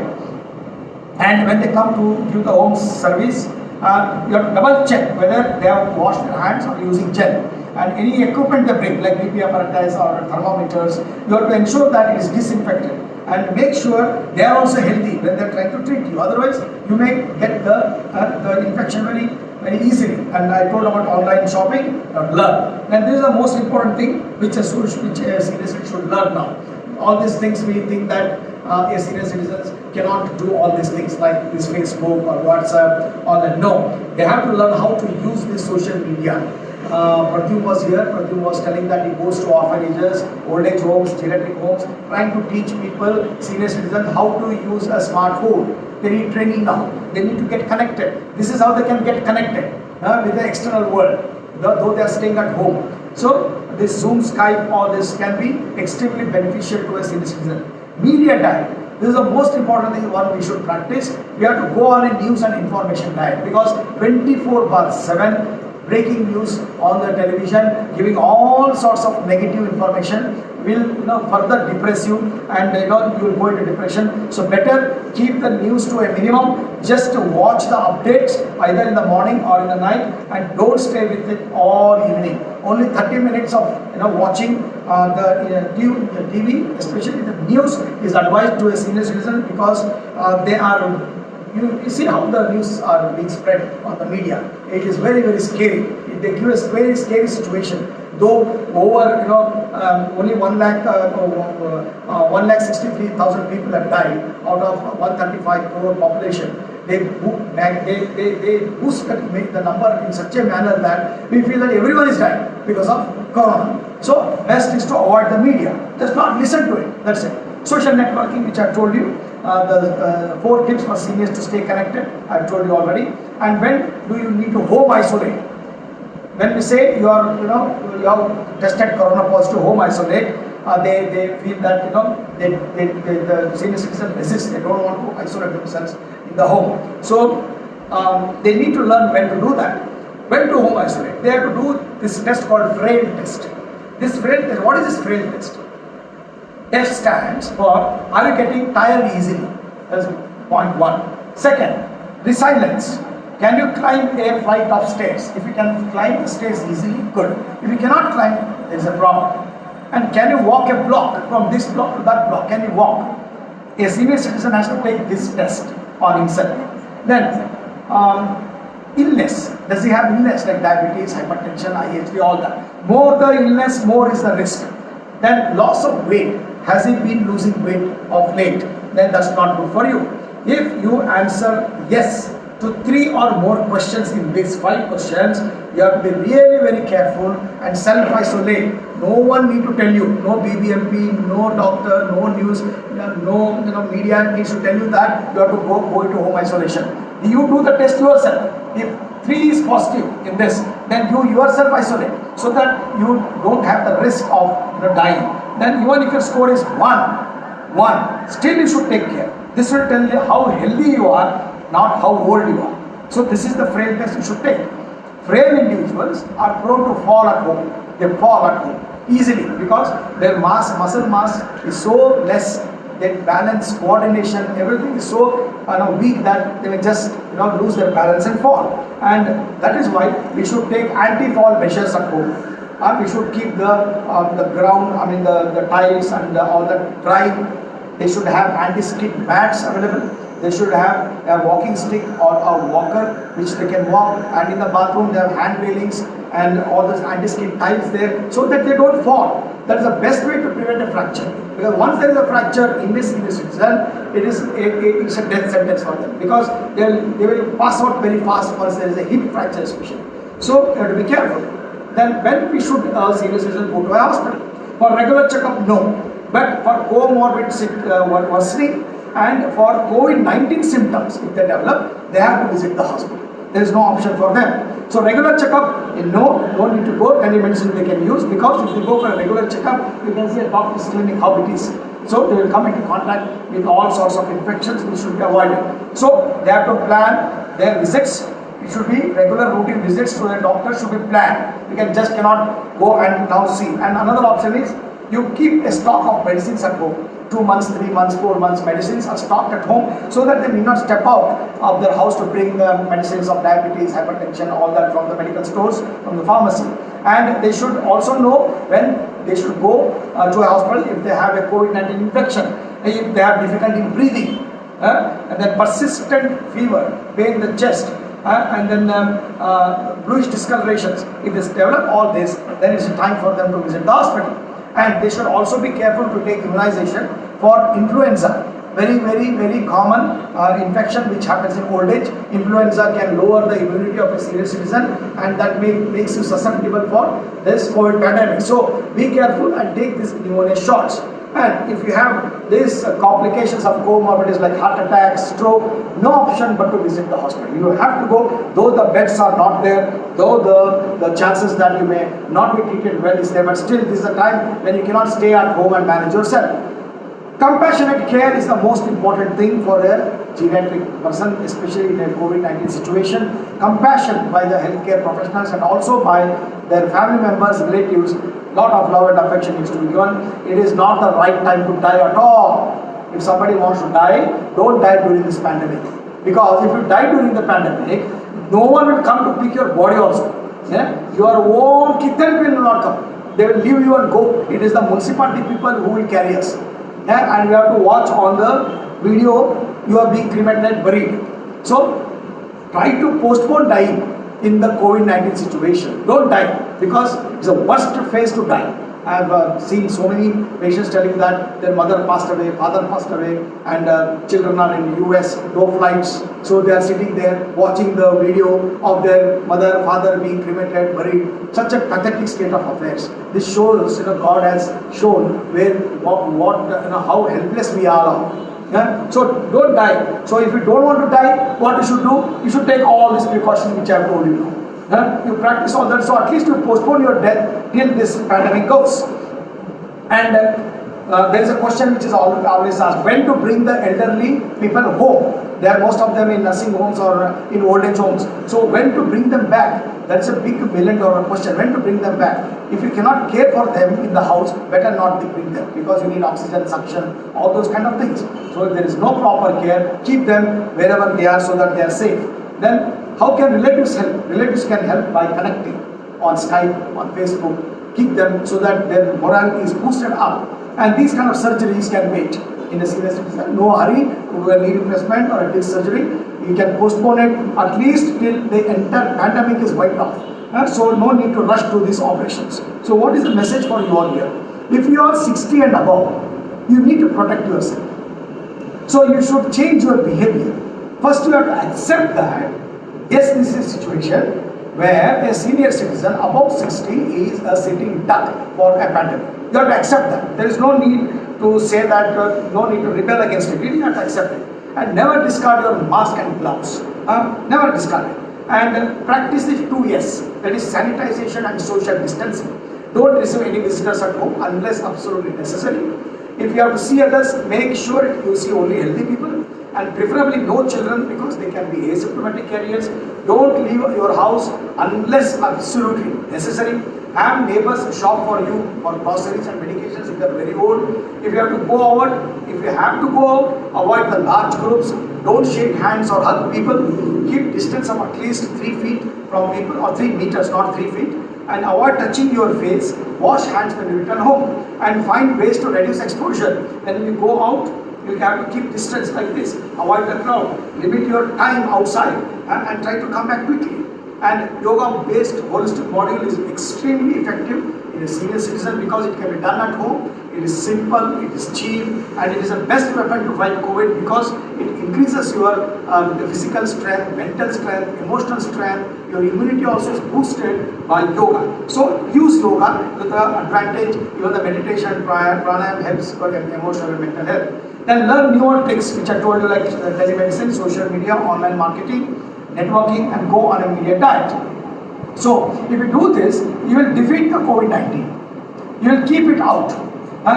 Speaker 2: And when they come to give the home service, you have to double check whether they have washed their hands or using gel. And any equipment they bring, like BP apparatus or thermometers, you have to ensure that it is disinfected. And make sure they are also healthy when they are trying to treat you. Otherwise, you may get the infection very, very easily. And I told about online shopping, you have to learn. And this is the most important thing which a citizen should learn now. All these things we think that a senior citizens cannot do all these things like this Facebook or WhatsApp, all that. No, they have to learn how to use this social media. Pratyum was here. Pratyum was telling that he goes to orphanages, old age homes, geriatric homes, trying to teach people, senior citizens, how to use a smartphone. They need training now. They need to get connected. This is how they can get connected with the external world, though they are staying at home. So this Zoom, Skype, all this can be extremely beneficial to a senior citizen. Media diet. This is the most important thing one we should practice. We have to go on a news and information diet because 24/7 breaking news on the television, giving all sorts of negative information will further depress you, and you will go into depression. So better keep the news to a minimum. Just watch the updates either in the morning or in the night, and don't stay with it all evening. Only 30 minutes of watching the TV, especially the news, is advised to a senior citizen because they are you see how the news are being spread on the media. It is very, very scary. They give us very scary situation. Though over, only 1,63,000 people have died out of 135 crore population. They boost the number in such a manner that we feel that everyone is dying because of corona. So best is to avoid the media. Just not listen to it. That's it. Social networking, which I told you, the 4 tips for seniors to stay connected, I've told you already. And when do you need to home isolate? When we say you have tested corona positive, home isolate, they feel that the senior citizens resist. They don't want to isolate themselves in the home. So they need to learn when to do that. When to home isolate? They have to do this test called frail test. This frail test. What is this frail test? F stands for, are you getting tired easily? That's point 1. Second, resilience. Can you climb a flight of stairs? If you can climb the stairs easily, good. If you cannot climb, there is a problem. And can you walk a block from this block to that block? Can you walk? A senior citizen has to take this test on himself. Then, illness. Does he have illness like diabetes, hypertension, IHB, all that? More the illness, more is the risk. Then loss of weight. Has he been losing weight of late? Then that's not good for you. If you answer yes to 3 or more questions in these 5 questions, you have to be really very careful and self-isolate. No one need to tell you, no BBMP, no doctor, no news, no media needs to tell you that you have to go into home isolation. You do the test yourself. If 3 is positive in this, then you yourself isolate so that you don't have the risk of dying. Then even if your score is 1, still you should take care. This will tell you how healthy you are, not how old you are. So this is the frail test you should take. Frail individuals are prone to fall at home. They fall at home easily because their muscle mass is so less. Their balance, coordination, everything is so weak that they may just lose their balance and fall. And that is why we should take anti-fall measures at home. We should keep the ground, the tiles and all that dry. They should have anti-skid mats available. They should have a walking stick or a walker which they can walk, and in the bathroom they have hand railings and all those anti-skid tiles there so that they don't fall. That is the best way to prevent a fracture. Because once there is a fracture in this citizen, it's a death sentence for them because they will pass out very fast once there is a hip fracture especially. So you have to be careful. Then when we should senior citizens go to a hospital? For regular checkup, no. But for comorbid worsening and for COVID-19 symptoms, if they develop, they have to visit the hospital. There is no option for them. So regular checkup, no, don't need to go. Any medicine they can use because if you go for a regular checkup, you can see a doctor's clinic how it is. So they will come into contact with all sorts of infections which should be avoided. So they have to plan their visits. It should be regular routine visits to the doctor should be planned. You cannot go and now see. And another option is you keep a stock of medicines at home. 2 months, 3 months, 4 months medicines are stocked at home so that they need not step out of their house to bring the medicines of diabetes, hypertension, all that from the medical stores, from the pharmacy. And they should also know when they should go to a hospital if they have a COVID-19 infection, if they have difficulty in breathing, and then persistent fever, pain in the chest, and then bluish discolorations. If they develop all this, then it's time for them to visit the hospital. And they should also be careful to take immunization for influenza. Very, very, very common infection which happens in old age. Influenza can lower the immunity of a senior citizen and that makes you susceptible for this COVID pandemic. So be careful and take these pneumonia shots. And if you have these complications of comorbidities like heart attack, stroke, no option but to visit the hospital. You have to go, though the beds are not there, though the chances that you may not be treated well is there, but still this is a time when you cannot stay at home and manage yourself. Compassionate care is the most important thing for a geriatric person, especially in a COVID-19 situation. Compassion by the healthcare professionals and also by their family members, relatives, lot of love and affection needs to be given. It is not the right time to die at all. If somebody wants to die, don't die during this pandemic. Because if you die during the pandemic, no one will come to pick your body also. Yeah? Your own kitten will not come. They will leave you and go. It is the municipality people who will carry us. Yeah? And you have to watch on the video, you are being cremated, buried. So try to postpone dying in the COVID-19 situation. Don't die because it's the worst phase to die. I have seen so many patients telling that their mother passed away, father passed away, and children are in the US, no flights. So they are sitting there watching the video of their mother, father being cremated, buried. Such a pathetic state of affairs. This shows, God has shown how helpless we all are. Yeah? So don't die. So if you don't want to die, what you should do? You should take all these precautions which I have told you now. Yeah? You practice all that, so at least you postpone your death till this pandemic goes. And there is a question which is always asked: when to bring the elderly people home? They are most of them in nursing homes or in old age homes. So when to bring them back? That's a big $1,000,000 question. When to bring them back? If you cannot care for them in the house, better not bring them because you need oxygen suction, all those kind of things. So if there is no proper care, keep them wherever they are so that they are safe. Then how can relatives help? Relatives can help by connecting on Skype, on Facebook. Keep them so that their morale is boosted up. And these kind of surgeries can wait. In a serious citizen, no hurry to do a knee replacement or a disc surgery. You can postpone it at least till the entire pandemic is wiped off. So no need to rush to these operations. So what is the message for you all here? If you are 60 and above, you need to protect yourself. So you should change your behavior. First you have to accept that, yes, this is a situation where a senior citizen above 60 is a sitting duck for a pandemic. You have to accept that. There is no need to say that, no need to rebel against it. You have to accept it. And never discard your mask and gloves. Never discard it. And practice these 2 S's. That is sanitization and social distancing. Don't receive any visitors at home unless absolutely necessary. If you have to see others, make sure you see only healthy people. And preferably no children because they can be asymptomatic carriers. Don't leave your house unless absolutely necessary. Have neighbors shop for you for groceries and medications if they are very old. If you have to go out, if you have to go out, avoid the large groups. Don't shake hands or hug people. Keep distance of at least 3 feet from people, or 3 meters, not 3 feet. And avoid touching your face. Wash hands when you return home. And find ways to reduce exposure. When you go out, you have to keep distance like this. Avoid the crowd. Limit your time outside and try to come back quickly. And yoga-based holistic module is extremely effective in a senior citizen because it can be done at home. It is simple, it is cheap, and it is the best weapon to fight COVID because it increases your physical strength, mental strength, emotional strength. Your immunity also is boosted by yoga. So use yoga to the advantage. Even the meditation, pranayama helps for emotional and mental health. Then learn newer tricks which I told you, like telemedicine, social media, online marketing, networking, and go on a media diet. So if you do this, you will defeat the COVID-19. You will keep it out.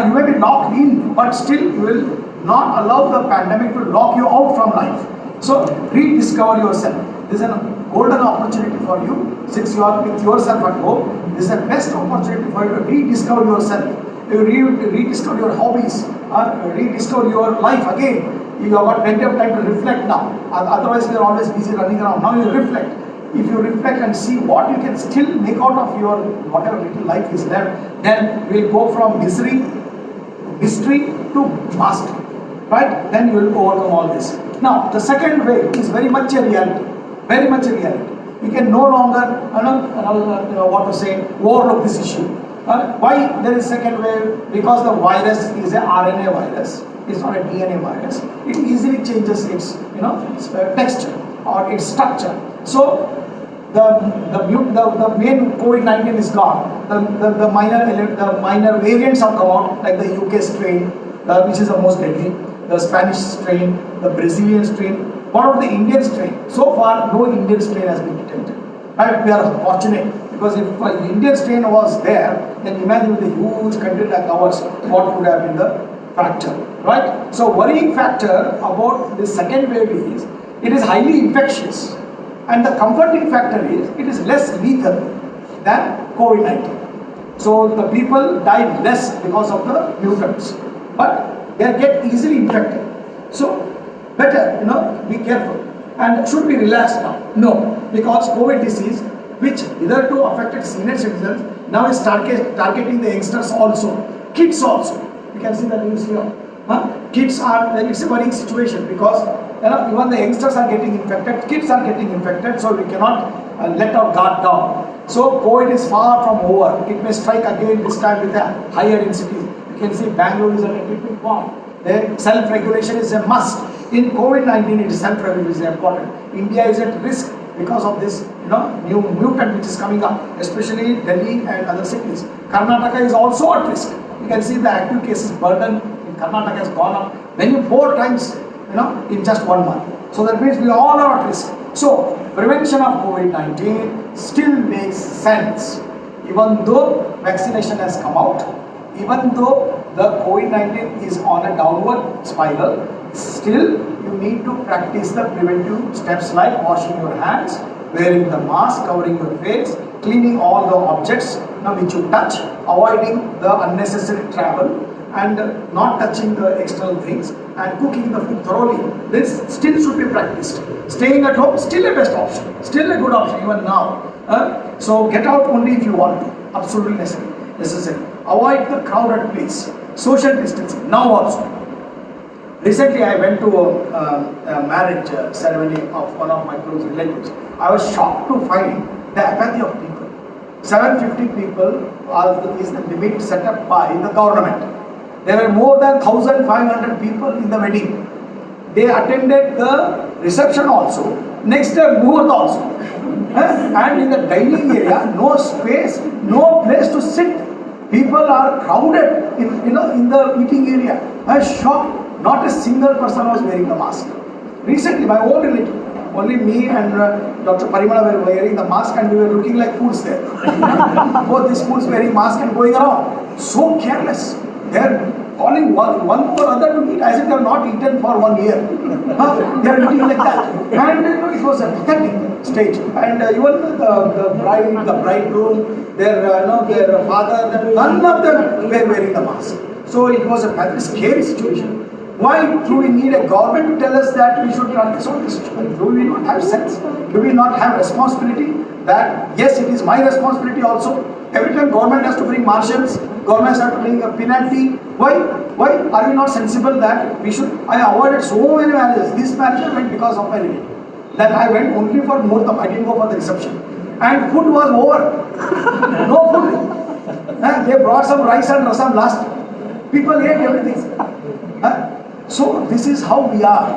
Speaker 2: You may be locked in, but still you will not allow the pandemic to lock you out from life. So rediscover yourself. This is a golden opportunity for you. Since you are with yourself at home, this is the best opportunity for you to rediscover yourself. You rediscover your hobbies, rediscover your life again. You have got plenty of time to reflect now. Otherwise, you are always busy running around. Now you reflect. If you reflect and see what you can still make out of your whatever little life is left, then you will go from mystery to mastery. Right? Then you will overcome all this. Now, the second way is very much a reality. Very much a reality. You can no longer, overlook this issue. Why there is second wave? Because the virus is a RNA virus. It's not a DNA virus. It easily changes its, texture or its structure. So the main COVID-19 is gone. The minor variants have come out, like the UK strain, which is the most deadly, the Spanish strain, the Brazilian strain. What about the Indian strain? So far, no Indian strain has been detected. Right? We are fortunate because if an Indian strain was there, then imagine with a huge country like ours, what would have been the factor, right? So worrying factor about the second wave is it is highly infectious, and the comforting factor is it is less lethal than COVID-19. So the people die less because of the mutants, but they get easily infected. So better, be careful. And should be relaxed now? No, because COVID disease, which hitherto affected senior citizens, now is targeting the youngsters also, kids also. You can see the news here. Kids are, it's a worrying situation because even the youngsters are getting infected, kids are getting infected, so we cannot let our guard down. So COVID is far from over. It may strike again this time with a higher intensity. You can see Bangalore is at a tipping point. The self-regulation is a must. In COVID-19, it is self-regulation is important. India is at risk because of this, new mutant which is coming up, especially Delhi and other cities. Karnataka is also at risk. You can see the active cases burden in Karnataka has gone up many 4 times, in just 1 month. So that means we all are at risk. So prevention of COVID-19 still makes sense, even though vaccination has come out, even though the COVID-19 is on a downward spiral. Still, you need to practice the preventive steps like washing your hands, wearing the mask, covering your face, cleaning all the objects which you touch, avoiding the unnecessary travel, and not touching the external things, and cooking the food thoroughly. This still should be practiced. Staying at home, still a best option, still a good option even now. So get out only if you want to, absolutely necessary. Avoid the crowded place, social distancing, now also. Recently, I went to a marriage ceremony of one of my close relatives. I was shocked to find the apathy of people. 750 people is the limit set up by the government. There were more than 1,500 people in the wedding. They attended the reception also. Next day, muhurt also. And in the dining area, no space, no place to sit. People are crowded in the eating area. I was shocked. Not a single person was wearing the mask. Recently, my own relative, only me and Dr. Parimala were wearing the mask, and we were looking like fools there. Both these fools wearing mask and going around. So careless. They are calling one for other to eat as if they have not eaten for 1 year. They are eating like that. And it was a pathetic stage. And even the bride, the bridegroom, their father, none of them were wearing the mask. So it was a scary situation. Why do we need a government to tell us that we should practice all this? Do we not have sense? Do we not have responsibility? That yes, it is my responsibility also. Every time government has to bring marshals, government has to bring a penalty. Why are we not sensible that we should? I avoided so many marriages. This marriage I went because of my relative. That I went only for muhurtam. I didn't go for the reception. And food was over. No food. And they brought some rice and rasam last. People ate everything. So this is how we are.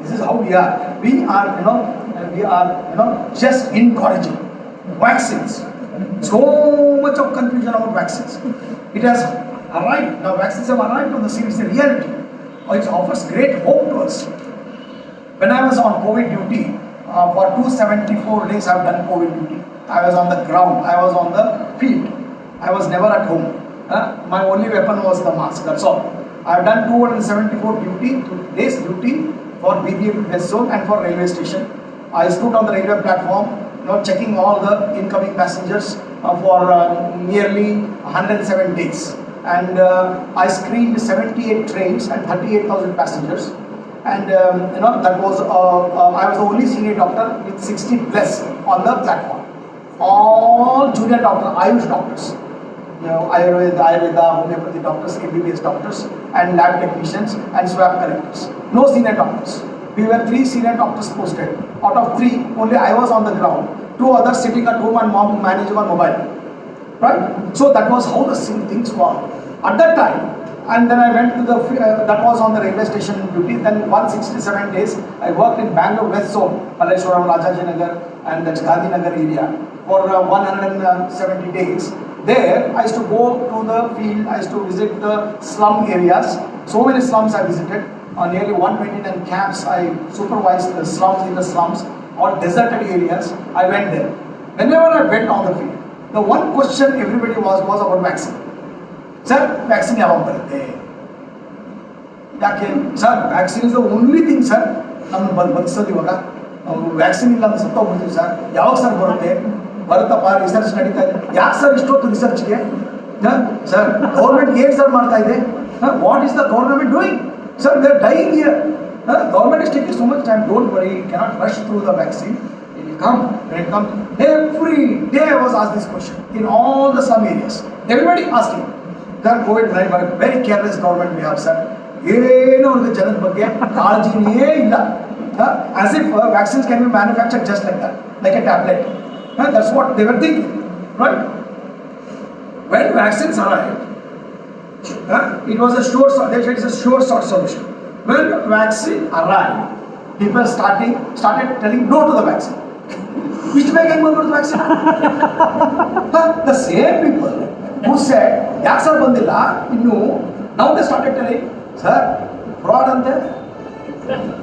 Speaker 2: This is how we are. We are, just encouraging vaccines. So much of confusion about vaccines. It has arrived. Now vaccines have arrived on the scene. It's a reality. It offers great hope to us. When I was on COVID duty, for 274 days I've done COVID duty. I was on the ground. I was on the field. I was never at home. My only weapon was the mask. That's all. I've done 274 days duty for BBM West Zone and for railway station. I stood on the railway platform, checking all the incoming passengers for nearly 107 days. And I screened 78 trains and 38,000 passengers. And that was I was the only senior doctor with 60 plus on the platform. All junior doctors, Ayush doctors. Ayurveda, homeopathy doctors, MBBS doctors, and lab technicians and swab collectors. No senior doctors. We were 3 senior doctors posted. Out of 3, only I was on the ground. 2 others sitting at home and managing on mobile. Right? So that was how the things were. At that time, and then I went to that was on the railway station duty. Then 167 days, I worked in Bangalore West Zone, Paleshwaram, Rajajinagar, and that's Gandhinagar area for 170 days. There, I used to go to the field, I used to visit the slum areas. So many slums I visited. On nearly 129 camps, I supervised the slums in the slums or deserted areas. I went there. Whenever I went on the field, the one question everybody was about vaccine. Sir, vaccine yaವಾಗ ಬರುತ್ತೆ? ಯಾಕೆ? Sir, vaccine is the only thing, sir. ನಮ್ಮನ್ನು ಬದುಕಿಸೋದು ಇವಾಗ. Vaccine ಇಲ್ಲ ಅಂದ್ರೆ ಸತ್ತೋಗ್ಬಿಡ್ತೀವಿ sir. ಯಾವಾಗ sir ಬರುತ್ತೆ? ಬರುತ್ತಪ್ಪ, research ನಡೀತಾ ಇದೆ. ಯಾಕೆ ಸರ್ ಇಷ್ಟೊತ್ತು ರಿಸರ್ಚ್ಗೆ? ಸರ್, ಗೌರ್ಮೆಂಟ್ ಏನು ಸರ್ ಮಾಡ್ತಾ ಇದೆ? What is the government doing? Sir, they are dying here. Government is taking so much time. Don't worry, you cannot rush through the vaccine. It will come. When it comes, every day I was asked this question in all the slum areas. Everybody asking. Sir, COVID-19, very careless government we have, sir. ಏನು ಅವ್ರಿಗೆ ಜನದ ಬಗ್ಗೆ ಕಾಳಜಿನೇ ಇಲ್ಲ. As if vaccines can be manufactured just like that, like a tablet. That's what they were thinking, right? When vaccines arrived, it was a sure, they said it's a sure solution. When vaccine arrived, people started telling no to the vaccine. Which way can go to the vaccine? The same people who said, "Yak sir bandilla," now they started telling, "Sir, fraud ante,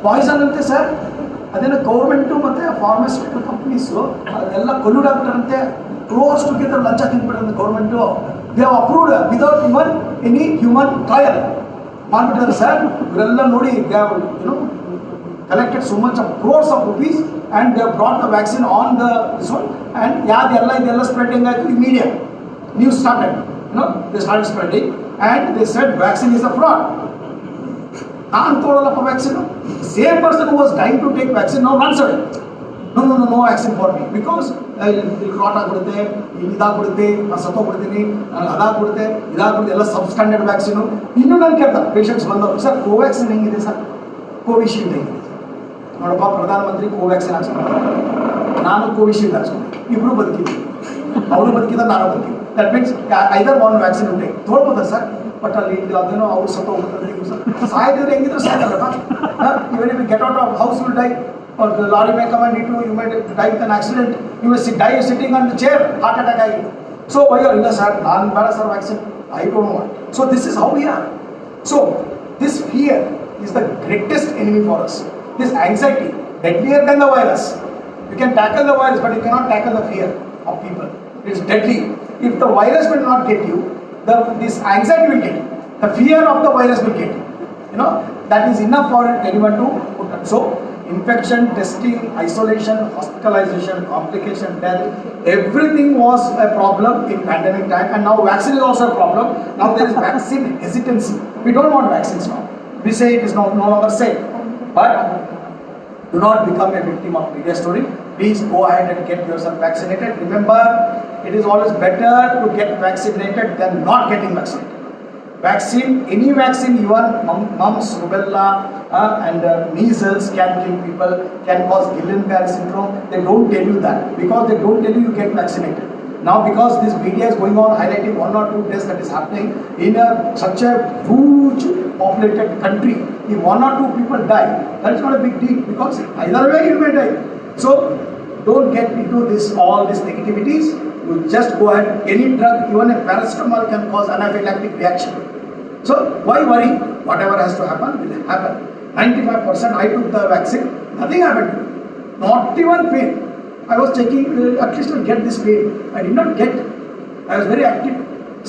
Speaker 2: poison ante sir." ಅದೇನೋ government ಮತ್ತು pharmaceutical companies ಅದೆಲ್ಲ collude ಆಗ್ತಾರಂತೆ, close together ಲಂಚ ತಿನ್ಬಿಟ್ರಂತೆ government. They have approved without even any human trial ಮಾಡಿಬಿಟ್ಟಿದ್ದಾರೆ sir. ಇವರೆಲ್ಲ ನೋಡಿ they have collected so much of crores of rupees and they have brought the vaccine on this one, and ಇದೆಲ್ಲ spreading ಆಯಿತು. In media news started, they started spreading and they said vaccine is a fraud. ನಾನು ತೊಗೊಳ್ಳಲ್ಲಪ್ಪ vaccine. Same person who was dying to take vaccine ನಾವು runs away. No vaccine for me because clot ಆಗಿಬಿಡುತ್ತೆ, ಇದಾಗ್ಬಿಡುತ್ತೆ, ನಾನು ಸತ್ತೋಗ್ಬಿಡ್ತೀನಿ, ಅದಾಗ್ಬಿಡುತ್ತೆ, ಇದಾಗ್ಬಿಡುತ್ತೆ, ಎಲ್ಲ ಸಬ್ standard vaccine. ಇನ್ನೂ ನಾನು ಕೇಳ್ತಾರೆ ಪೇಷಂಟ್ಸ್ ಬಂದವರು, ಸರ್ ಕೋವ್ಯಾಕ್ಸಿನ್ ಹೆಂಗಿದೆ ಸರ್, ಕೋವಿಶೀಲ್ಡ್ ಹೆಂಗಿದೆ? ನೋಡಪ್ಪ, ಪ್ರಧಾನಮಂತ್ರಿ ಕೋವ್ಯಾಕ್ಸಿನ್ ಹಾಕ್ಸ್ಕೊಂಡು ನಾನು ಕೋವಿಶೀಲ್ಡ್ ಹಾಕ್ಸ್ಕೊಂಡು ಇಬ್ಬರು ಬದುಕಿದ್ವಿ, ಅವರು ಬದುಕಿದ ನಾನು ಬದುಕಿದ್ವಿ. That means either one vaccine ಉಂಟೆ ತೊಗೊಳ್ಬೋದಾ ಸರ್? ಬಟ್ ಅಲ್ಲಿ ಅದೇನೋ ಅವ್ರು ಸತ್ತು ಹೋಗ್ತಾರೆ. ಸಾಯಿದ್ರೆ ಹೆಂಗಿದ್ರು ಸಾಯ್ತಾರಲ್ಲ. Even if get out of house will die, or the lorry may come and hit you, you may die with an accident, you may die sitting on the chair, heart attack ಆಗಿ. So why are you sir, ನಾನು ಬೇಡ sir vaccine, I don't want. So this is how we are. So this fear is the greatest enemy for us. This anxiety, deadlier than the virus. You can tackle the virus, but you cannot tackle the fear of people. It is deadly. If the virus will not get you, this anxiety will get you. The fear of the virus will get you. That is enough for anyone to put on. So infection, testing, isolation, hospitalization, complication, death, everything was a problem in pandemic time, and now vaccine is also a problem. Now there is vaccine hesitancy. We don't want vaccines now. We say it is no longer safe. But do not become a victim of media story. Please go ahead and get yourself vaccinated. Remember, it is always better to get vaccinated than not getting vaccinated. Vaccine, any vaccine, even mumps, rubella, and measles can kill people, can cause Guillain-Barré syndrome. They don't tell you that. Because they don't tell you, you get vaccinated. Now, because this media is going on highlighting 1 or 2 deaths that is happening in such a huge populated country, if 1 or 2 people die, that is not a big deal, because either way you may die. So don't get into all these negativities. You just go ahead. Any drug, even a paracetamol, can cause anaphylactic reaction. So why worry? Whatever has to happen will happen. 95% I took the vaccine, nothing happened. Not even pain. I was checking, at least I'll get this pain. I did not get. I was very active.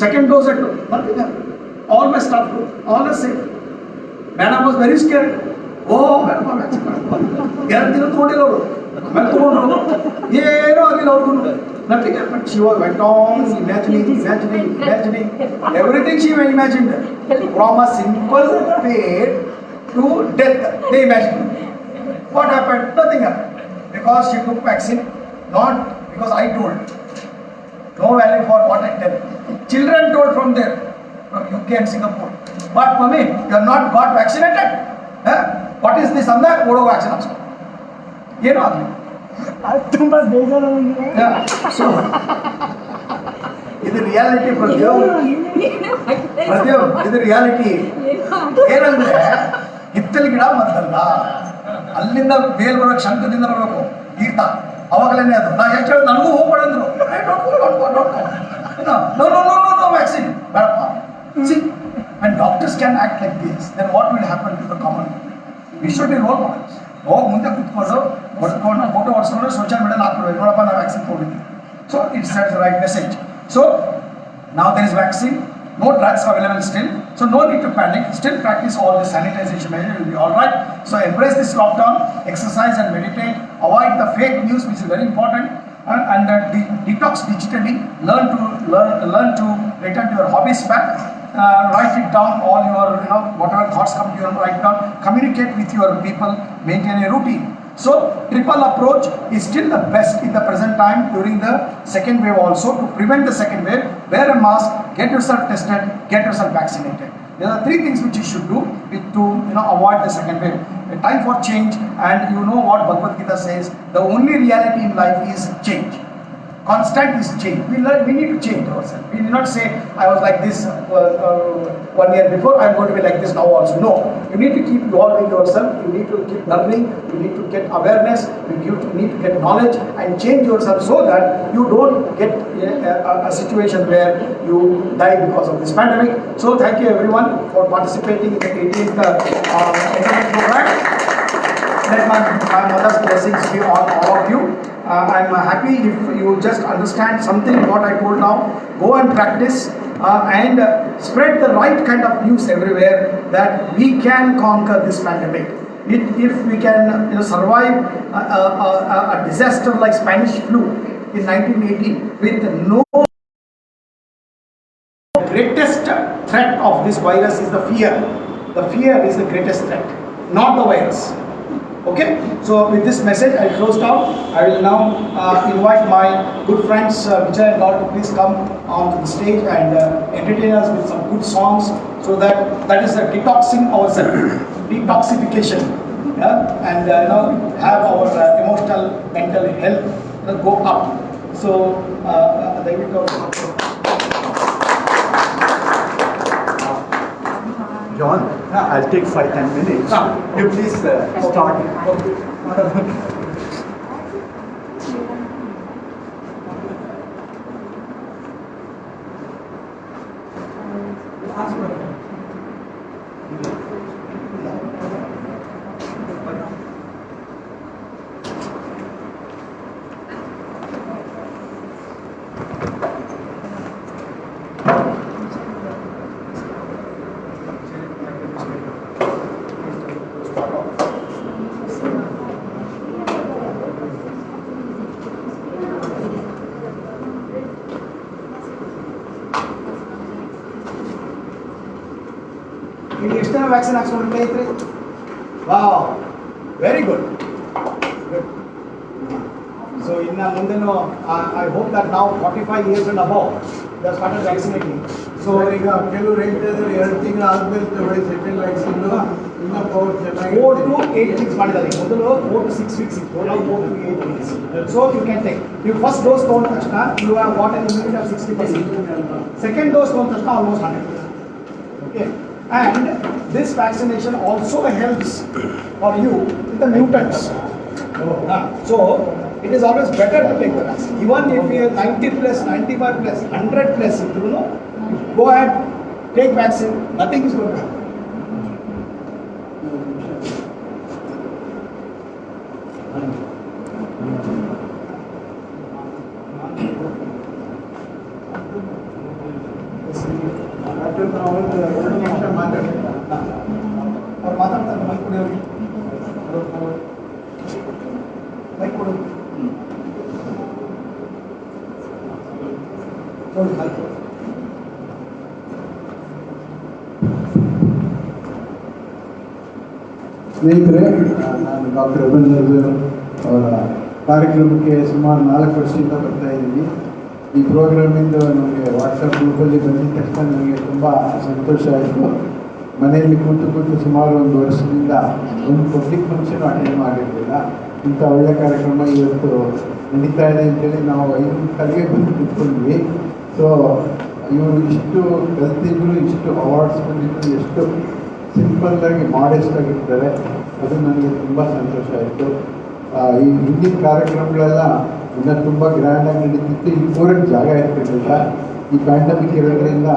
Speaker 2: Second dose I took, nothing happened. All my staff took, all are safe. Madam was very scared. Oh, madam, vaccine. Nothing happened. She went on imagining. Everything she imagined. From a simple pain to death, they imagined. What happened? Nothing happened. Because she took vaccine, not because I told. No value for what I tell. Children told from there, from UK and Singapore. But mommy, you have not got vaccinated? What is this? Anda odo vaccine also. You know.
Speaker 1: ತುಂಬ ಬೇಜಾರಾಗಿದೆ.
Speaker 2: So ಇದು reality ಪ್ರದ್ಯೋವ್, ಇದು reality. ಏನಂದ್ರೆ ಹಿತ್ತಲ ಗಿಡ ಮೊದಲಲ್ಲ, ಅಲ್ಲಿಂದ bale ಬರೋಕೆ ಶಂಕದಿಂದ ಬರಬೇಕು ತೀರ್ಥ, ಅವಾಗಲೇ ಅದು ನಾ ಎಷ್ಟು ಹೇಳಿ ನನಗೂ ಹೋಗ್ಬೇಡ ಅಂದ್ರು. ನೋ ವ್ಯಾಕ್ಸಿನ್ ಬೇಡಪ್ಪ. See, when doctors can act like this, then what will happen to the common? We should be role models. ಹೋಗಿ ಮುಂದೆ ಕುತ್ಕೊಂಡು ಹೊಡ್ಕೊಂಡು ಫೋಟೋ ಹೊಡ್ಸ್ಕೊಂಡು ಸೋಷಿಯಲ್ ಮೀಡಿಯಲ್ಲಿ ಹಾಕ್ಬಿಡ್ಬೇಕು, ನೋಡಪ್ಪ ನಾವು ವ್ಯಾಕ್ಸಿನ್ ತೊಗೊಂಡಿದ್ದೀವಿ. So it's the right message. So now there is vaccine, no drugs available still, so no need to panic. Still practice all the sanitization measures, will be all right. So embrace this lockdown, exercise and meditate, avoid the fake news, which is very important, and detox digitally. Learn to return to your hobbies back. Write it down, all your whatever thoughts come to you, write down. Communicate with your people, maintain a routine. So triple approach is still the best in the present time during the second wave also. To prevent the second wave, wear a mask, get yourself tested, get yourself vaccinated.
Speaker 4: There are three things which you should do to avoid the second wave. A time for change, and you know what Bhagavad Gita says, the only reality in life is change. Constant is change. We need to change ourselves. We did not say, I was like this 1 year before, I am going to be like this now also. No. You need to keep evolving yourself. You need to keep learning. You need to get awareness. You need to get knowledge and change yourself so that you don't get a situation where you die because of this pandemic. So thank you everyone for participating in the 18th Endowment program. Let my mother's blessings be on all of you. I'm happy if you just understand something what I told now. Go and practice and spread the right kind of news everywhere that we can conquer this pandemic. If we can survive a disaster like Spanish flu in 1918 with no greatest threat of this virus is the fear. The fear is the greatest threat, not the virus. Okay, so with this message I close down. I will now invite my good friends Vijay and Lord to please come onto the stage and entertain us with some good songs, so that is detoxing ourselves, detoxification, and have our emotional, mental health go up. So there we go.
Speaker 2: John, I'll take 5-10 minutes. You please start.
Speaker 4: You ಎಷ್ಟು ಜನ vaccine ಹಾಕ್ಸ್ಕೊಂಡಿಲ್ಲ ಐತ್ರಿ? Wow, very good. So ಇನ್ನು ಮುಂದೆನೂ I hope that now 45 years and above they have started vaccinating.
Speaker 5: So ಈಗ ಕೆಲವರು ಹೇಳ್ತಾ ಇದ್ದಾರೆ 2 ತಿಂಗಳು ಆದ್ಮೇಲೆ ತಗೊಳ್ಳಿ ಸೆಕೆಂಡ್ ವ್ಯಾಕ್ಸಿನ್ ಇನ್ನೂ ಪವರ್ ಚೆನ್ನಾಗಿ
Speaker 4: 4 to 8 weeks ಮಾಡಿದ್ದಾರೆ. ಮೊದಲು 4 to 6 weeks ಇತ್ತು, now 4 to 8 weeks. So you can take. You first dose ತಗೊಂಡ ತಕ್ಷಣ you have got an immunity of 60%. Second dose ತಗೊಂಡ ತಕ್ಷಣ almost 100%. Okay. And this vaccination also helps for you with the mutants. So it is always better to take the vaccine. Even if you are 90 plus, 95 plus, 100 plus, go ahead, take vaccine, nothing is going to happen.
Speaker 5: ನಾವು 2 ನಿಮಿಷ ಮಾತಾಡ್ತೀವಿ.
Speaker 4: ಅವ್ರು ಮಾತಾಡ್ತಾರೆ, mic ಕೊಡಿ ಅವ್ರಿಗೆ. Mic ಕೊಡು. ನೋಡಿ mic ಕೊಡು.
Speaker 5: ಸ್ನೇಹಿತರೆ, ನಾನು ಡಾಕ್ಟರ್ ಎಬ್ನೆಜರ್ ಅವರ ಕಾರ್ಯಕ್ರಮಕ್ಕೆ ಸುಮಾರು 4 ವರ್ಷದಿಂದ ಬರ್ತಾ ಇದ್ದೀನಿ. ಈ ಪ್ರೋಗ್ರಾಮಿಂದ ನಮಗೆ ವಾಟ್ಸಪ್ ಗ್ರೂಪಲ್ಲಿ ಬಂದಿದ್ದ ತಕ್ಷಣ ನನಗೆ ತುಂಬ ಸಂತೋಷ ಆಯಿತು. ಮನೆಯಲ್ಲಿ ಕೂತು ಸುಮಾರು 1 ವರ್ಷದಿಂದ ಒಂದು ಪಬ್ಲಿಕ್ ಫಂಕ್ಷನ್ ಅಟೆಂಡ್ ಮಾಡಿರಲಿಲ್ಲ. ಇಂಥ ಒಳ್ಳೆಯ ಕಾರ್ಯಕ್ರಮ ಇವತ್ತು ನಡೀತಾ ಇದೆ ಅಂತೇಳಿ ನಾವು 5 ಕಡೆಗೆ ಬಂದು ಕೂತ್ಕೊಂಡ್ವಿ. ಸೊ ಇವರು ಇಷ್ಟು ಕಲ್ತಿದ್ರು, ಇಷ್ಟು ಅವಾರ್ಡ್ಸ್ ಬಂದಿದ್ರು, ಎಷ್ಟು ಸಿಂಪಲ್ಲಾಗಿ ಮಾಡೆಸ್ಟ್ ಆಗಿರ್ತಾರೆ, ಅದು ನನಗೆ ತುಂಬ ಸಂತೋಷ ಆಯಿತು. ಈ ಹಿಂದಿನ ಕಾರ್ಯಕ್ರಮಗಳೆಲ್ಲ ಇನ್ನೂ ತುಂಬ ಗ್ರ್ಯಾಂಡಾಗಿ ನಡೀತಿತ್ತು. ಈ ಕೂರಕ್ಕೆ ಜಾಗ ಇರ್ತಿರಲಿಲ್ಲ. ಈ ಪ್ಯಾಂಡಮಿಕ್ ಇರೋದ್ರಿಂದ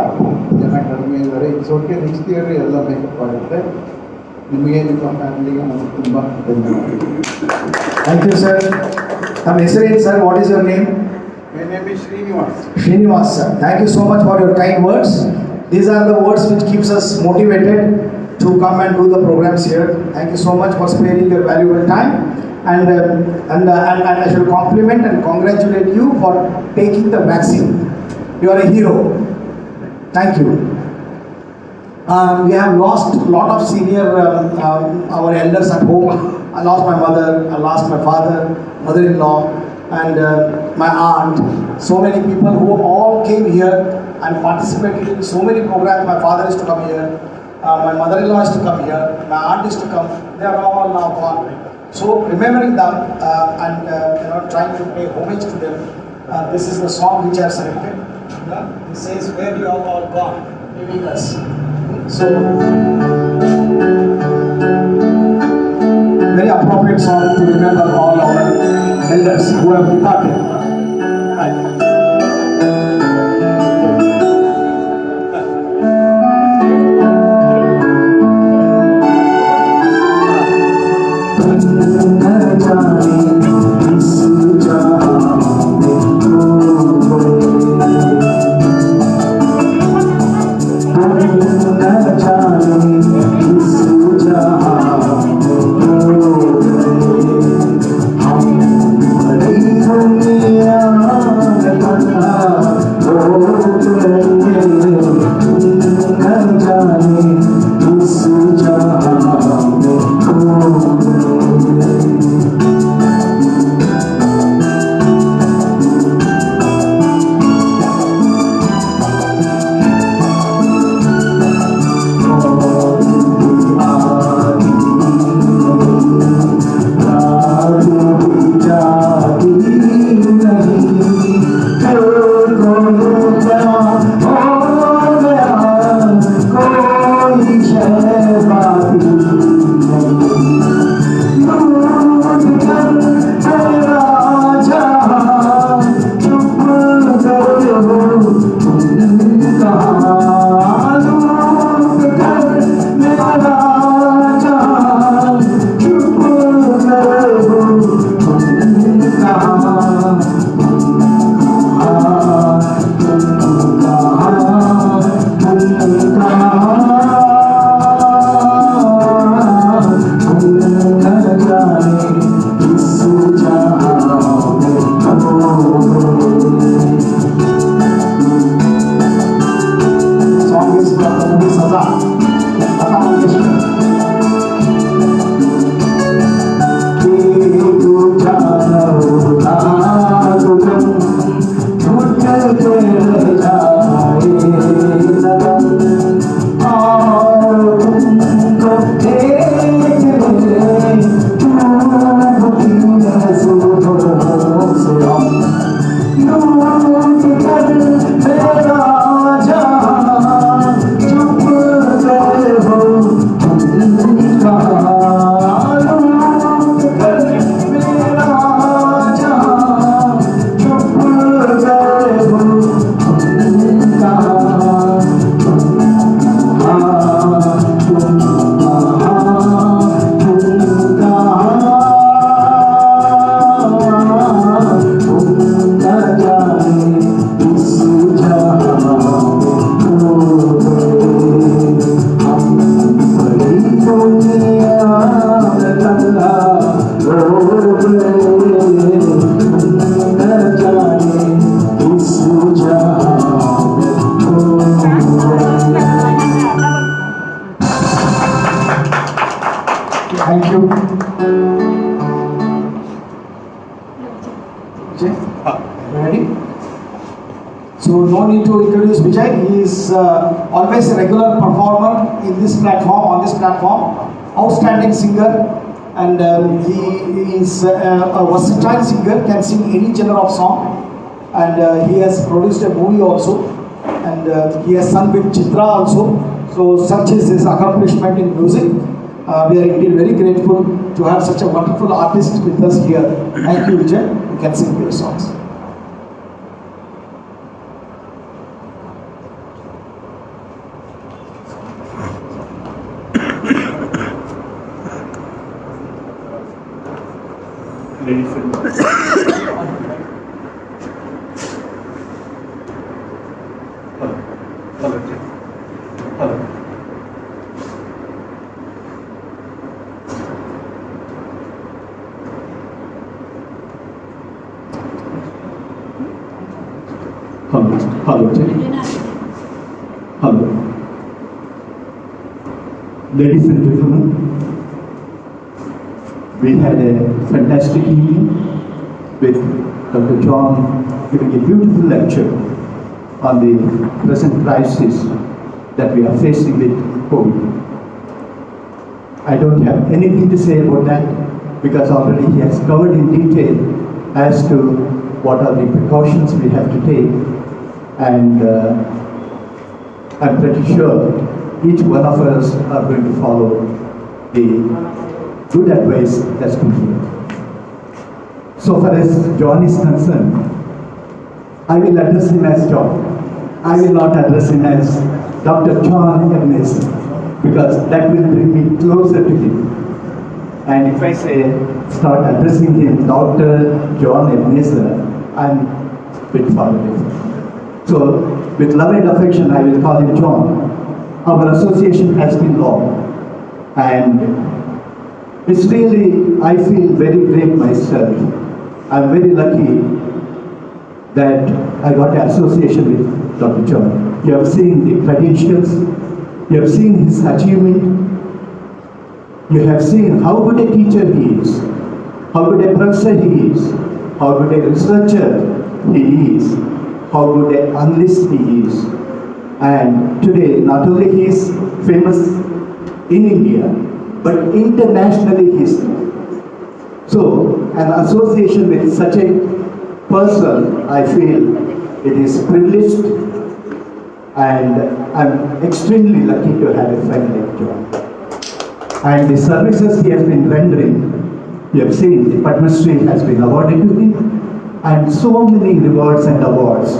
Speaker 5: ಜನ ಕಡಿಮೆ ಇದ್ದಾರೆ. ಸೋಕೆ ನೆಕ್ಸ್ಟ್ ಇಯರ್ ಎಲ್ಲ ಮೇಕಪ್ ಆಗುತ್ತೆ. ನಿಮಗೆ ನಿಮ್ಮ ಫ್ಯಾಮಿಲಿಗೆ ನಮಗೆ ತುಂಬ ಧನ್ಯವಾದ.
Speaker 4: Thank you, sir. ನಮ್ಮ ಹೆಸರೇನು sir? What is your name?
Speaker 5: My name is Srinivas.
Speaker 4: Srinivas, sir. Thank you so much for your kind words. These are the words which keeps us motivated to come and do the programs here. Thank you so much for sparing your valuable time. And I should compliment and congratulate you for taking the vaccine. You are a hero. Thank you. We have lost a lot of senior our elders at home. I lost my mother, I lost my father, mother-in-law, and my aunt. So many people who all came here and participated in so many programs. My father used to come here.
Speaker 2: My mother-in-law is to come here, my aunt is to come. They are all now gone. So remembering them and trying to pay homage to them. This is the song which I have selected. It says, "Where you are all gone, leaving us." So very appropriate song to remember all our elders who have departed. Thank you. Vijay, ready? So no need to introduce Vijay. He is always a regular performer in this platform, on this platform. Outstanding singer, and he is a versatile singer. Can sing any genre of song, and he has produced a movie also, and he has sung with Chitra also. So such is his accomplishment in music. We are indeed very grateful to have such a wonderful artist with us here. Thank you, Vijay. You can sing your songs.
Speaker 6: Ladies and hello. Hello. Ladies and gentlemen, we had a fantastic evening with Dr. John giving a beautiful lecture on the present crisis that we are facing with COVID. I don't have anything to say about that because already he has covered in detail as to what are the precautions we have to take, and I'm pretty sure each one of us are going to follow the good advice that's been given. So far as John is concerned, I will address him as John. I will not address him as Dr. John Ebnezer, because that will bring me closer to him. And if I say start addressing him Dr. John Ebnezer, I'm a bit far away. So with love and affection, I will call him John. Our association has been long, and it's really, I feel very great myself. I'm very lucky that I got an association with Dr. John. You have seen the credentials, you have seen his achievement, you have seen how good a teacher he is, how good a professor he is, how good a researcher he is, how good an analyst he is. And today, not only he is famous in India, but internationally he is known. So, an association with such a person, I feel it is privileged, and I'm extremely lucky to have a friend like John. And the services he has been rendering, you have seen the Padma Shri has been awarded to him, and so many rewards and awards.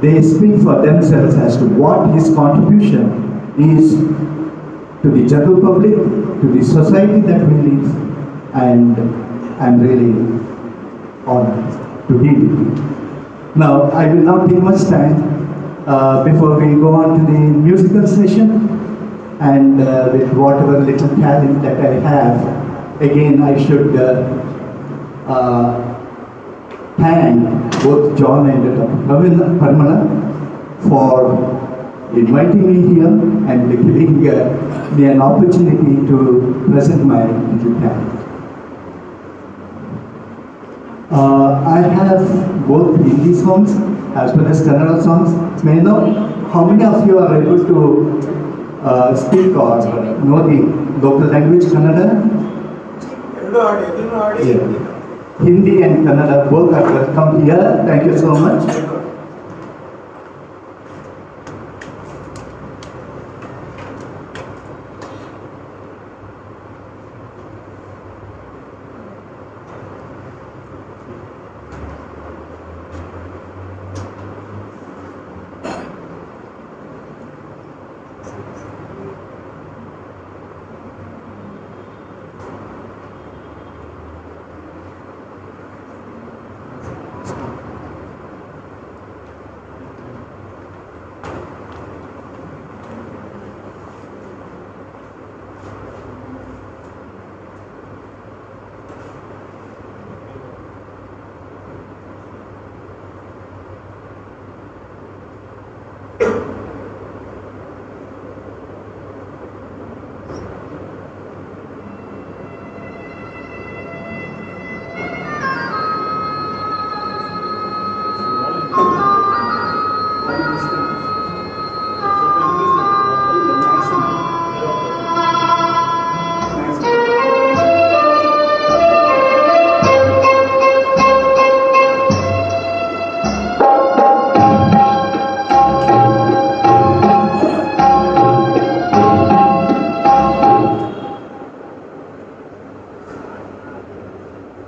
Speaker 6: They speak for themselves as to what his contribution is to the general public, to the society that we live, and I'm really honored to be with you. Now, I will not take much time before we go on to the musical session, and with whatever little talent that I have, again I should thank both John and Dr. Parmala for inviting me here and giving me an opportunity to present my little talent. I have both Hindi songs as well as Kannada songs. May I know how many of you are able to speak or know the local language Kannada? Yeah. Hindi and Kannada both are welcome here. Thank you so much.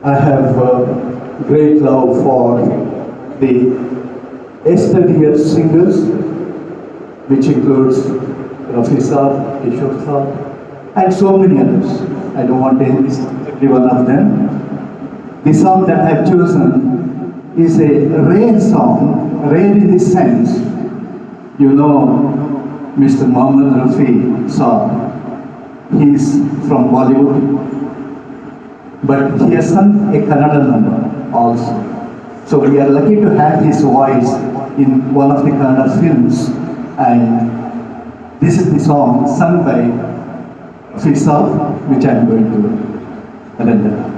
Speaker 6: I have great love for the yesteryear singers, which includes Rafi Saab, Kishore Saab, and so many others. I don't want to list every one of them. The song that I have chosen is a rare song, rare in the sense, you know, Mr. Muhammad Rafi Saab. He is from Bollywood, but he has sung a Kannada number also. So we are lucky to have his voice in one of the Kannada films, and this is the song sung by Sampath, which I am going to render.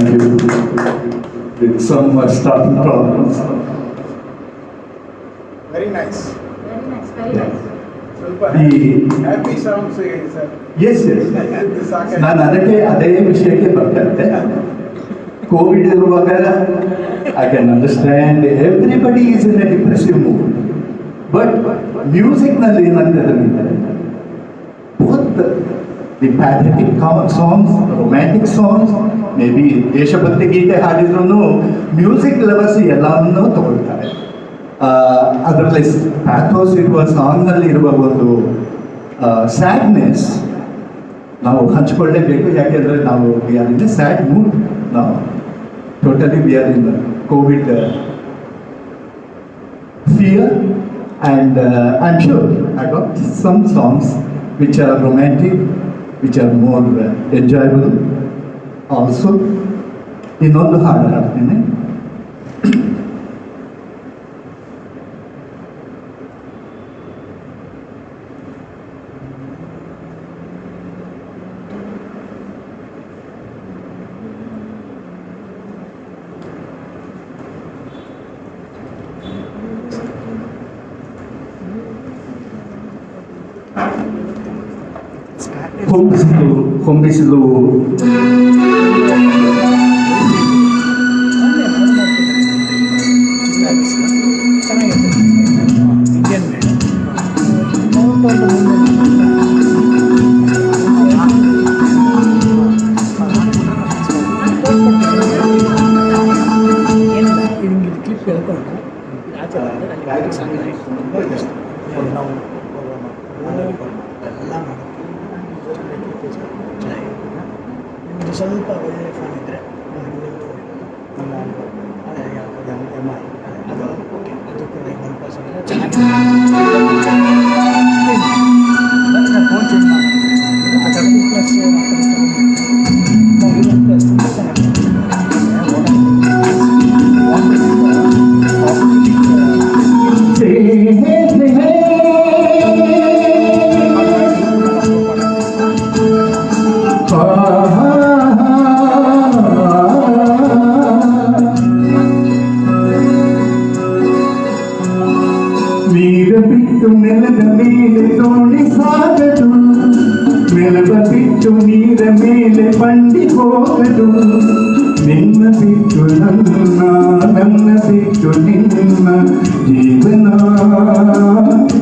Speaker 6: thank you. With some starting problems.
Speaker 5: Very nice. ಸ್ವಲ್ಪ happy songs ಹೇಳಿ sir.
Speaker 6: Yes yes, ನಾನು ಅದೇ ವಿಷಯಕ್ಕೆ ಬರ್ತಾ Covid ಇರುವಾಗ I can understand everybody is in a depressive mood. But ಮ್ಯೂಸಿಕ್ನಲ್ಲಿ ಏನಾಗ್ತದೆ ಅಂದರೆ both the pathetic songs, romantic songs, maybe ದೇಶಭಕ್ತಿ ಗೀತೆ ಹಾಡಿದ್ರು ಮ್ಯೂಸಿಕ್ ಲವರ್ಸ್ ಎಲ್ಲವನ್ನೂ ತಗೊಳ್ತಾರೆ. ಅದರಲ್ಲಿ ಪ್ಯಾಥೋಸ್ ಇರುವ ಸಾಂಗ್ನಲ್ಲಿ ಇರುವ ಒಂದು ಸ್ಯಾಡ್ನೆಸ್ ನಾವು ಹಂಚ್ಕೊಳ್ಳೇಬೇಕು. ಯಾಕೆಂದರೆ ನಾವು we are in a sad mood ನಾವು. Totally we are in Covid fear, and I'm sure I got some songs which are romantic, which are more enjoyable also. ಇನ್ನೊಂದು ಹಾಡು ಹಾಡ್ತೀನಿ. ಹೊಂಬಿಸಿಲು
Speaker 1: ಸ್ವಲ್ಪ ಒಳ್ಳೆ ಫೋನ್ ಇದ್ದರೆ ಅದು ಓಕೆ, ಅದು ಕೂಡ 1% ಚೆನ್ನಾಗಿ ಫೋನ್ ಚೇಂಜ್ ಮಾಡಿ ಪ್ಲಸ್
Speaker 6: ನೆಲದ ಮೇಲೆ ತೋಡಿ ಸಾಗದು, ನೆಲದ ಬಿಟ್ಟು ನೀರ ಮೇಲೆ ಬಂಡಿ ಹೋಗದು. ನಿನ್ನ ಬಿಟ್ಟು ನನ್ನ ಬಿಟ್ಟು ನಿನ್ನ ಜೀವನ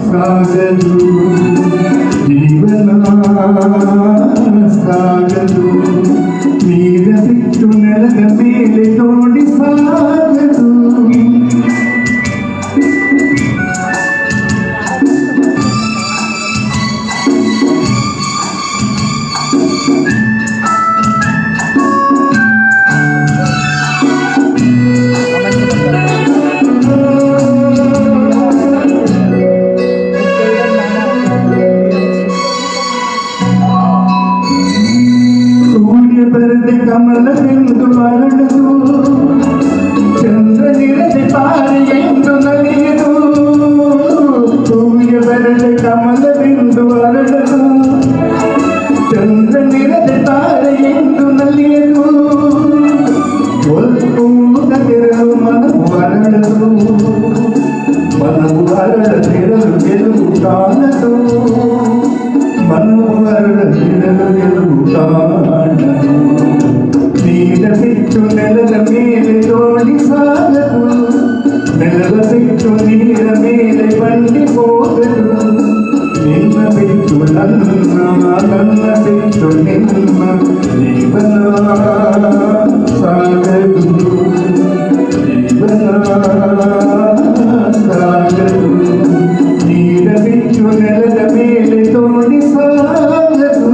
Speaker 6: ಸಾಗದು, ಜೀವನ ಸಾಗದು. ನೀರ ಬಿಟ್ಟು ನೆಲದ ಮೇಲೆ ತೋಡಿ ಸಾಗದು. ಕಮಲವೆಂದು ಅರಳದು, ಚಂದ್ರನಿರದೆ ತಾರೆಯೆಂದು ನಲಿಯದು. ಸೂರ್ಯ ಬರದೆ ಕಮಲವೆಂದು ಅರಳದು, ಚಂದ್ರನಿರದೆ ತಾರೆಯೆಂದು ನಲಿಯದು. ಒಲ್ಪೂದೆರಳು ಮನವು ಅರಳದು, ಮನವು ಅರಳದಿರಲು ಗೆಲುವು ಕಾಣದು. ಮನವು ಅರಳದಿರಲು ಗೆಲುವು ಕಾಣದು. ನೀರ ಬಿಟ್ಟು ನೆಲದ ಮೇಲೆ ತೋಡಿ ಸಾಗದು, ನೆಲದ ಬಿಟ್ಟು ನೀರ ಮೇಲೆ ಬಂಡಿ ಹೋಗದು. ನಿನ್ನ ಬಿಟ್ಟು ನನ್ನ ಬಿಟ್ಟು ನಿನ್ನ ಜೀವನ ಸಾಗದು, ಜೀವನ ಸಾಗದು. ನೀರ ಬಿಟ್ಟು ನೆಲದ ಮೇಲೆ ತೋಡಿ ಸಾಗದು.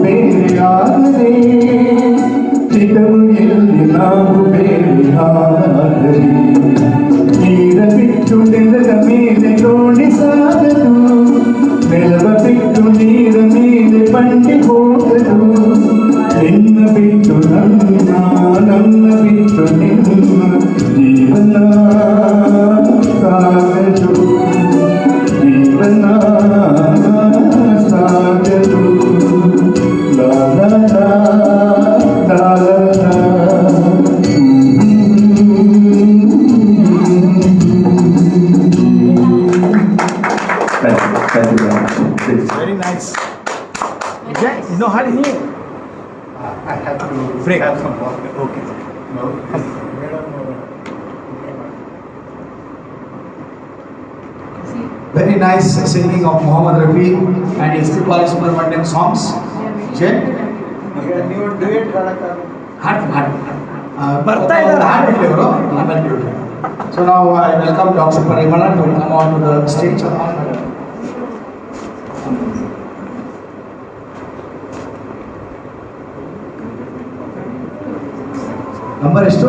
Speaker 6: ಬೇರೆಯಾದರೆ ಚಿತವು ಎಲ್ಲಿ ನಾವು ಬೇರೆಯಾದರೆ ನೀರ ಬಿಟ್ಟು ನೆಲದ ಮೇಲೆ ದೋಣಿ ಸಾಗದು ನೆಲವ ಬಿಟ್ಟು ನೀರ ಮೇಲೆ ಬಂಡಿ ಹೋಗದು ನಿನ್ನ ಬಿಟ್ಟು ನನ್ನ ನನ್ನ ಬಿಟ್ಟು ನಿನ್ನ ಜೀವನ ಸಾಗದು ಜೀವನ ಸಾಗದು ಲಾ ಲಾ ಲಾ ಲಾ ಲಾ. Thank you very much. Please.
Speaker 4: Very nice. Okay, no hurry.
Speaker 6: I have to
Speaker 4: Break.
Speaker 6: have some water.
Speaker 4: Okay.
Speaker 6: No,
Speaker 2: Very nice singing of Muhammad Rafi and his Tripoli Subramanian songs. Jay?
Speaker 5: ನೀವು duet ಹಾಡಕ್ಕೆ
Speaker 2: ಬರ್ತಾ ಇದ್ದಾರೆ. So now I welcome Dr. Parimala to come on to the stage. Number ಎಷ್ಟು?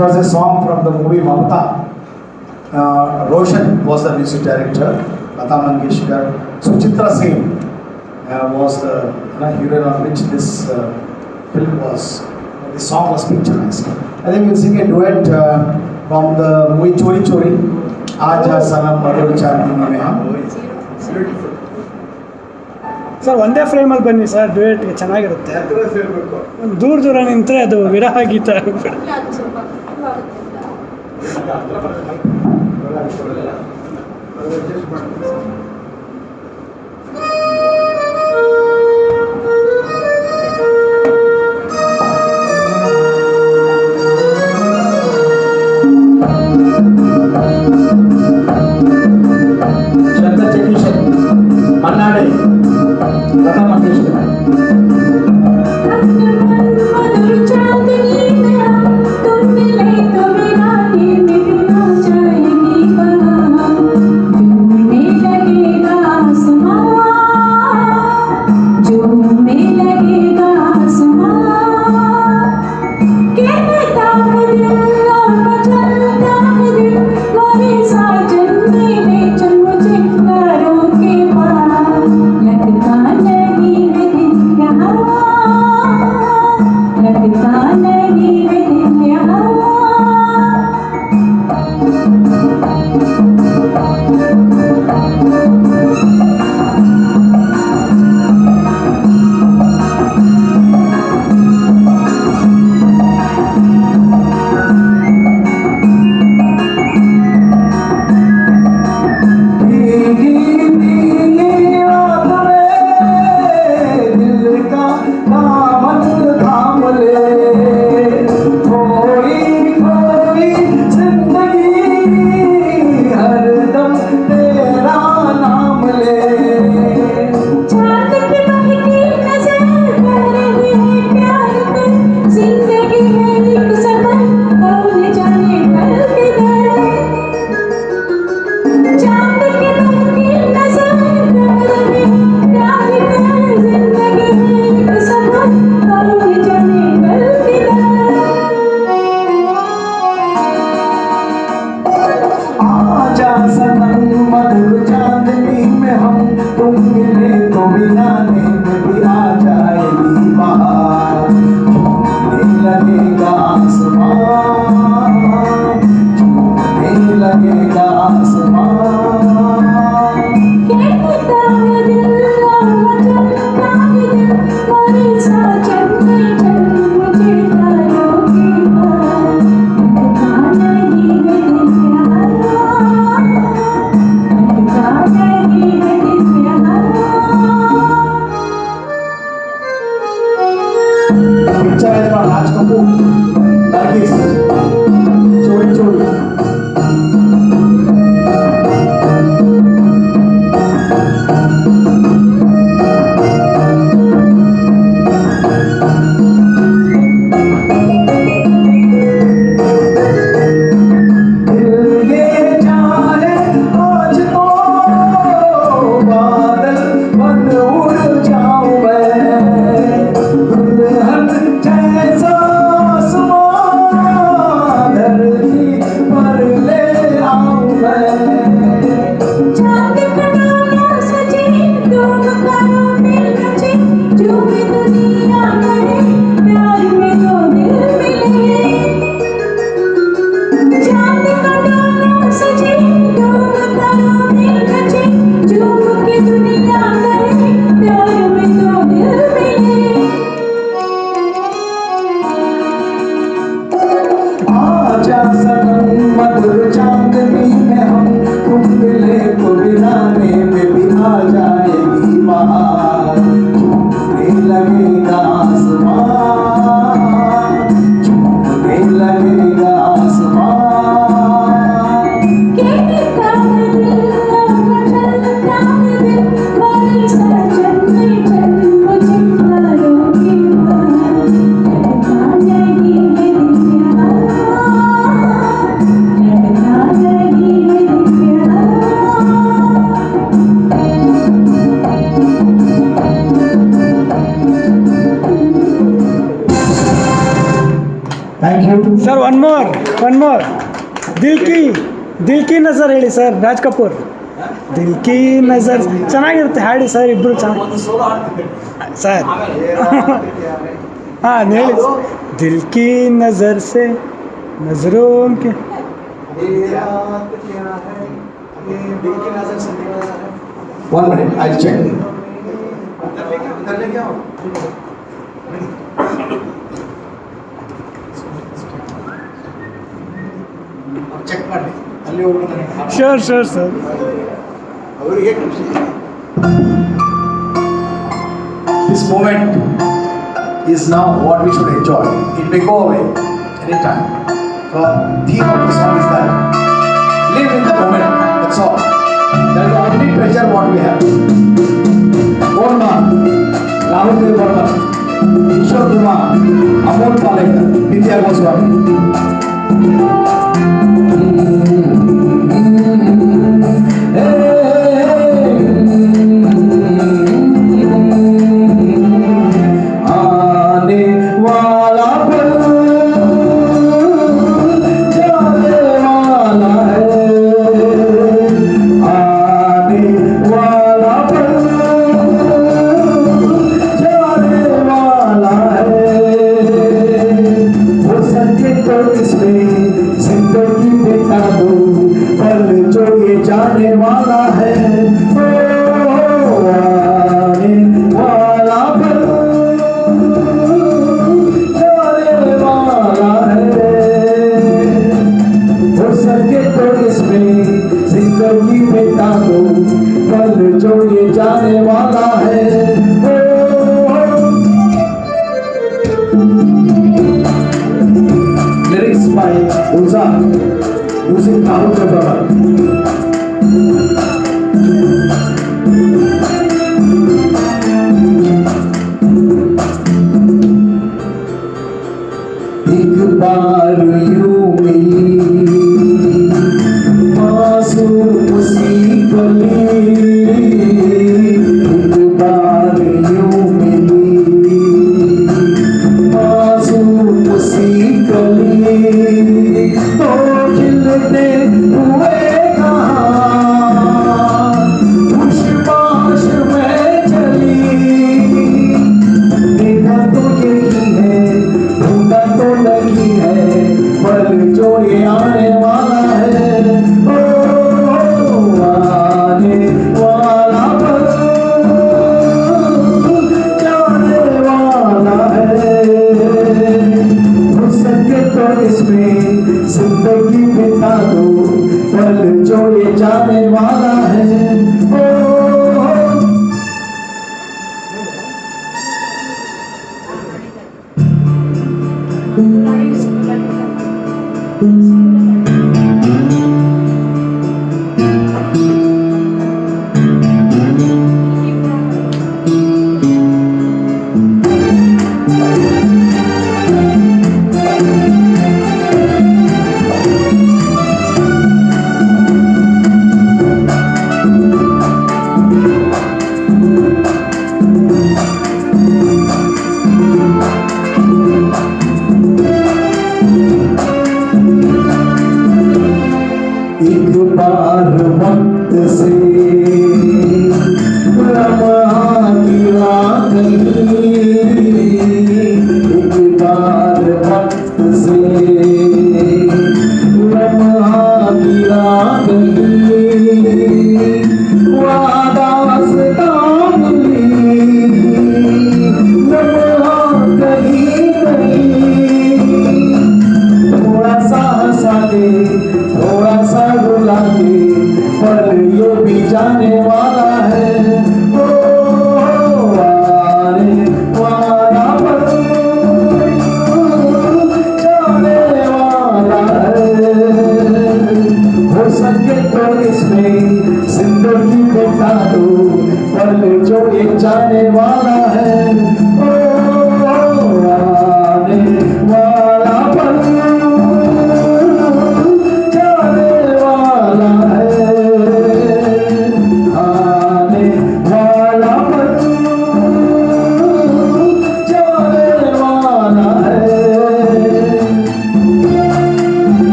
Speaker 2: was a song from the movie Mamta. Roshan was the music director. Lata Mangeshkar. Suchitra Sen was the heroine on which this film was. The song was picturized. I think we'll sing a duet from the movie Chori Chori. Aaja Sanam Madhur Chandini Mein Hum.
Speaker 1: Sir ಒಂದೇ ಫ್ರೇಮಲ್ಲಿ ಬನ್ನಿ sir, ಡ್ಯೂಯೆಟ್ಗೆ ಚೆನ್ನಾಗಿರುತ್ತೆ. ದೂರ ದೂರ ನಿಂತರೆ ಅದು ವಿರಹ ಗೀತ.
Speaker 2: Kannada, Lata Mangeshkar.
Speaker 6: जैसा आसमां धरती पर ले
Speaker 2: Thank you.
Speaker 1: Sir one more Dil ಕಿ ನಜರ್ ಹೇಳಿ ಸರ್, ರಾಜ್ ಕಪೂರ್. ದಿಲ್ ಕಿ ನಜರ್ ಚೆನ್ನಾಗಿರುತ್ತೆ, ಹಾಡಿ ಸರ್ ಇಬ್ಬರು ಚೆನ್ನಾಗಿ ಸರ್. ಹಾಂ ಹೇಳಿ, ದಿಲ್ ಕಿ ನಜರ್ ಸೆ ನಜರೋಂ ಕೆ.
Speaker 2: One minute, I'll check. Check ಮಾಡಿ ಅಲ್ಲಿ ಹೋಗಿ ನನಗೆ
Speaker 1: ಶೋರ್ ಸರ್.
Speaker 2: ಅವರಿಗೆ ಖುಷಿ. This moment is now what we should enjoy. It may go away anytime. So theme of the song is that live in the moment. That's all. That is the only treasure what we have. Borma, Rahul Dev Burman, Kishore Kumar, Amol Palekar, Nitya Goswami. Lyrics by Uza, music Rahul Dev Burman. एक बार यूं मिली मासूम सी गली, एक बार यूं मिली मासूम सी गली, तो खिलते हुए कहाँ खुशबाश में चली, देखा तो यही है ढूंढा तो नहीं है, पल जो ये आने वाला है, ओ आने वाला पल जाने वाला है, हो सके तो इसमें जिंदगी बिता दो, पल जो ये जाने वाला है, ओ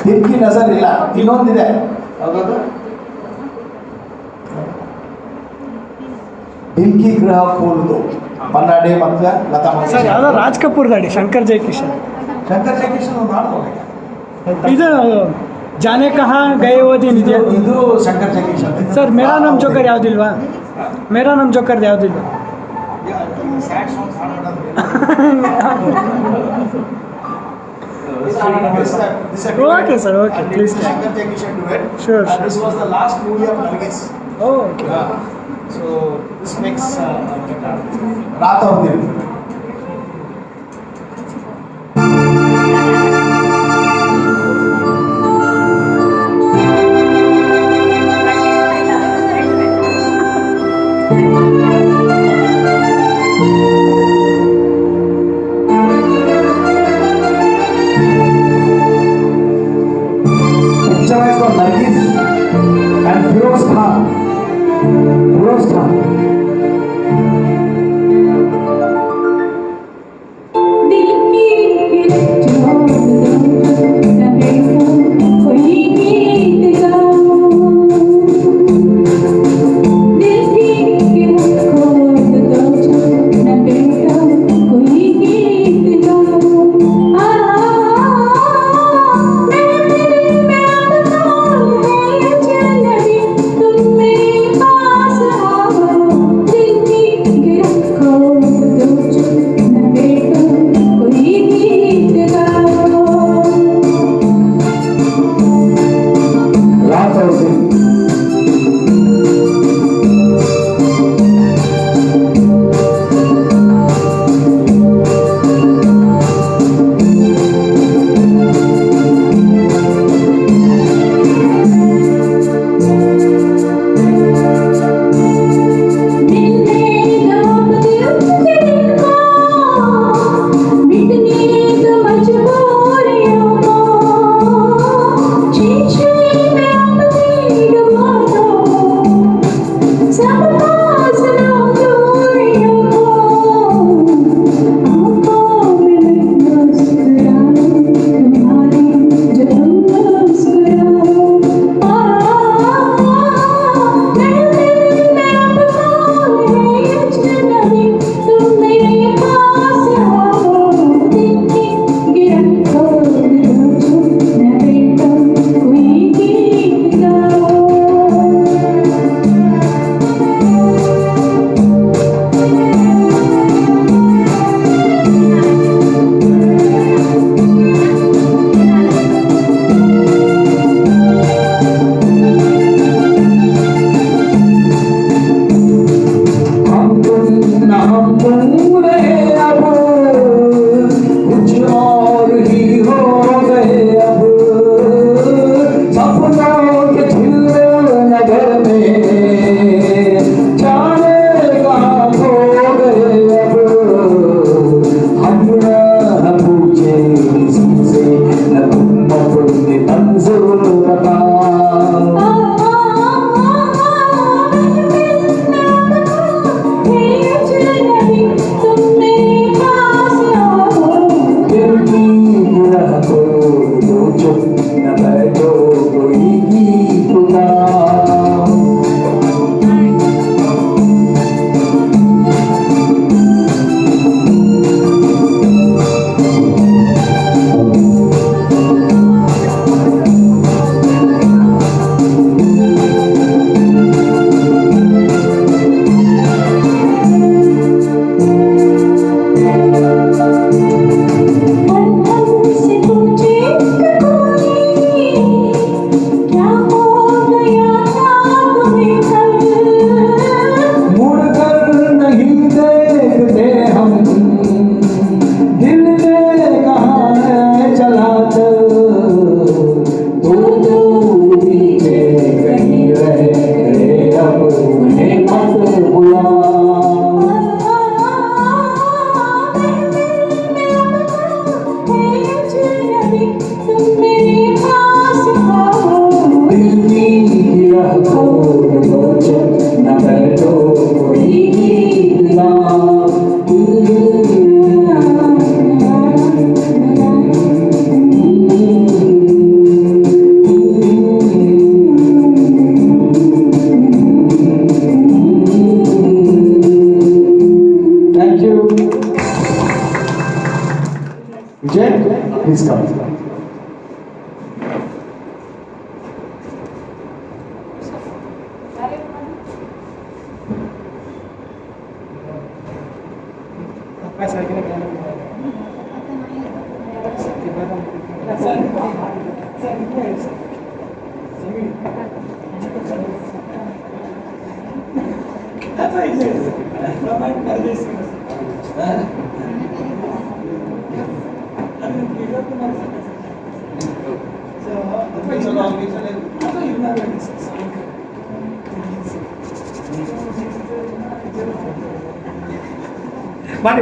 Speaker 2: ದಿಲ್ಕಿ ನಜರ್ ಇಲ್ಲ, ಇನ್ನೊಂದಿದೆ ಯಾವ್ದು ದಿಲ್ಕಿ ಗೃಹ ಕೂಲುದು ಮನ್ನಾಡೆ ಮತ್ತು ಲತಾ
Speaker 1: ಸರ್
Speaker 2: ಮಂಗೇಶ್ಕರ್.
Speaker 1: ಯಾವುದೋ ರಾಜ್ ಕಪೂರ್ ದಾಡಿ ಶಂಕರ್ ಜಯಕಿಶನ್.
Speaker 2: ಶಂಕರ್ ಜಯಕಿಶನ್ ಒಂದು ಹಾಡ್ಬೋದು.
Speaker 1: ಇದು ಜಾನೆ ಕಹಾ ಗಯೆ ಓ ದಿನ್ ಇದೆಯಾ
Speaker 2: ಇದು ಶಂಕರ್ ಜಯಕಿಶನ್.
Speaker 1: ಸರ್ ಮೇರಾ ನಮ್ ಜೋಕರ್ ಯಾವುದಿಲ್ವಾ? ಮೇರಾ ನಮ್ ಜೋಕರ್ದು ಯಾವುದಿಲ್ಲ?
Speaker 2: Sad songs
Speaker 1: Okay, sir, okay, please.
Speaker 2: Shankar Jayakishan duet.
Speaker 1: Sure, sure.
Speaker 2: This was the last movie of Nargis.
Speaker 1: Oh, okay.
Speaker 2: So this makes Raat aur Din. Picturized by Nargis and Firoz Khan. Firoz Khan.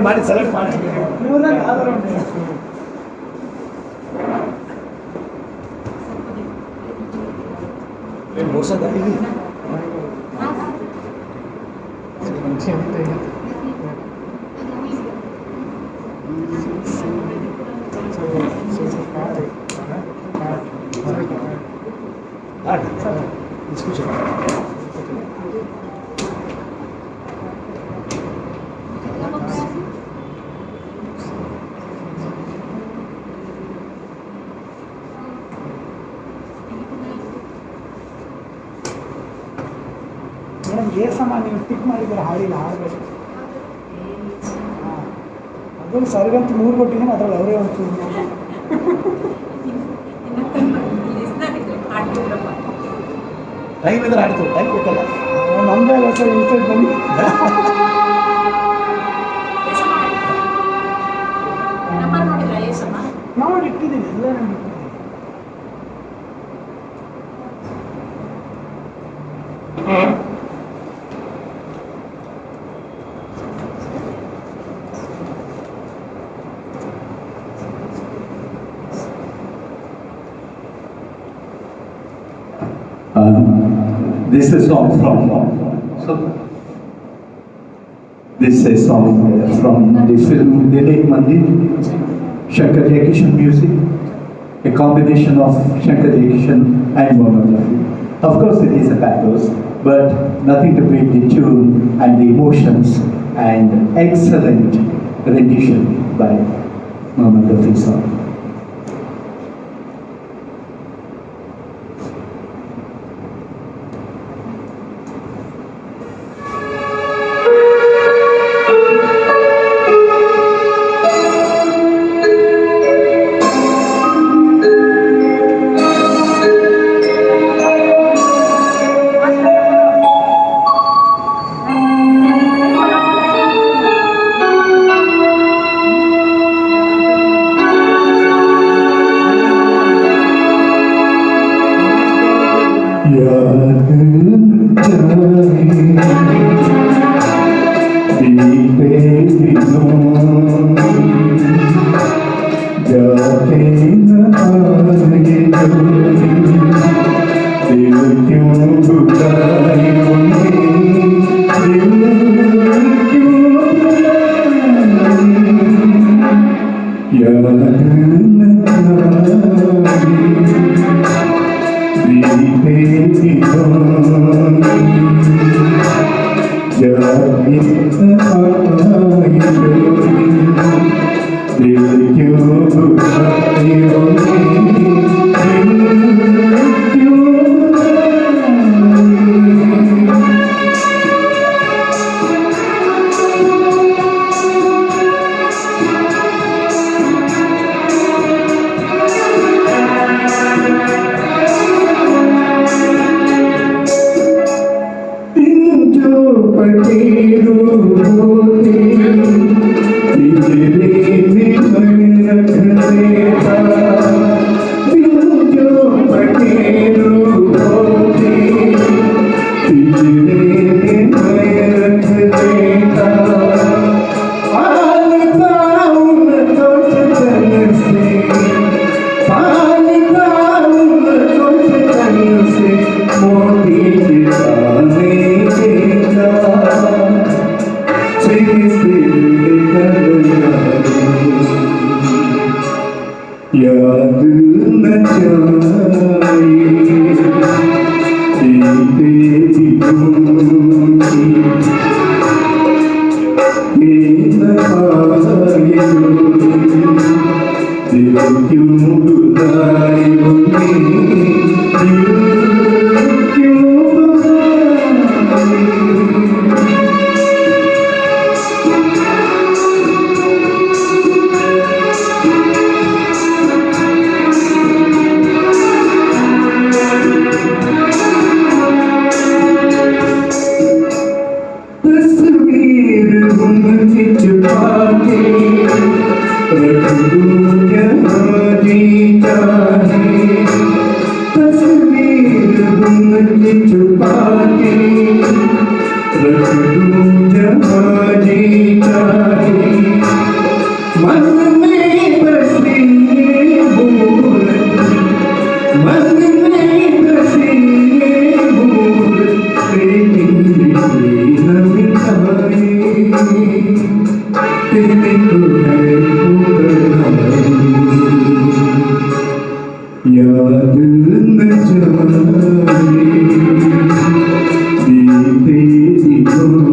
Speaker 1: ಮಾಡಿ select ಮಾಡಿ madam ಏಸಮ್ಮ ನೀವು tick ಮಾಡಿದರೆ ಹಾಡಿಲ್ಲ ಹಾಡಬೇಕು ಅದೊಂದು ಸರ್ಗಂತೂ 3 ಕೊಟ್ಟಿದ್ದೀನಿ ಅದರಲ್ಲಿ ಅವರೇ ಒಂದು ಟೈಮ್ ಇದ್ರೆ ಆಡ್ತೀವಿ ಟೈಮ್ ಕೊಟ್ಟಲ್ಲ ನಮ್ಮದೇ ಹೊಸ ಇನ್ಸ್ಟೆಂಟ್ ಬನ್ನಿ ನೋಡಿ ಇಟ್ಟಿದ್ದೀನಿ ಎಲ್ಲ ನೋಡಿ
Speaker 6: This is a song from this is a song from the film Dilip Mandir, Shankar Jaikishan music, a combination of Shankar Jaikishan and Mohammed Rafi. Of course, it is a pathos, but nothing to beat the tune and the emotions and excellent rendition by Mohammed Rafi song. चाहे तस्वीर उनकी छुपा के रख दूं जहाँ जी चाहे मन में बसी ये भूल मन में बसी ये भूल लेकिन दिखी न मिटाए तेरे को है याद न जाए बीते दिनों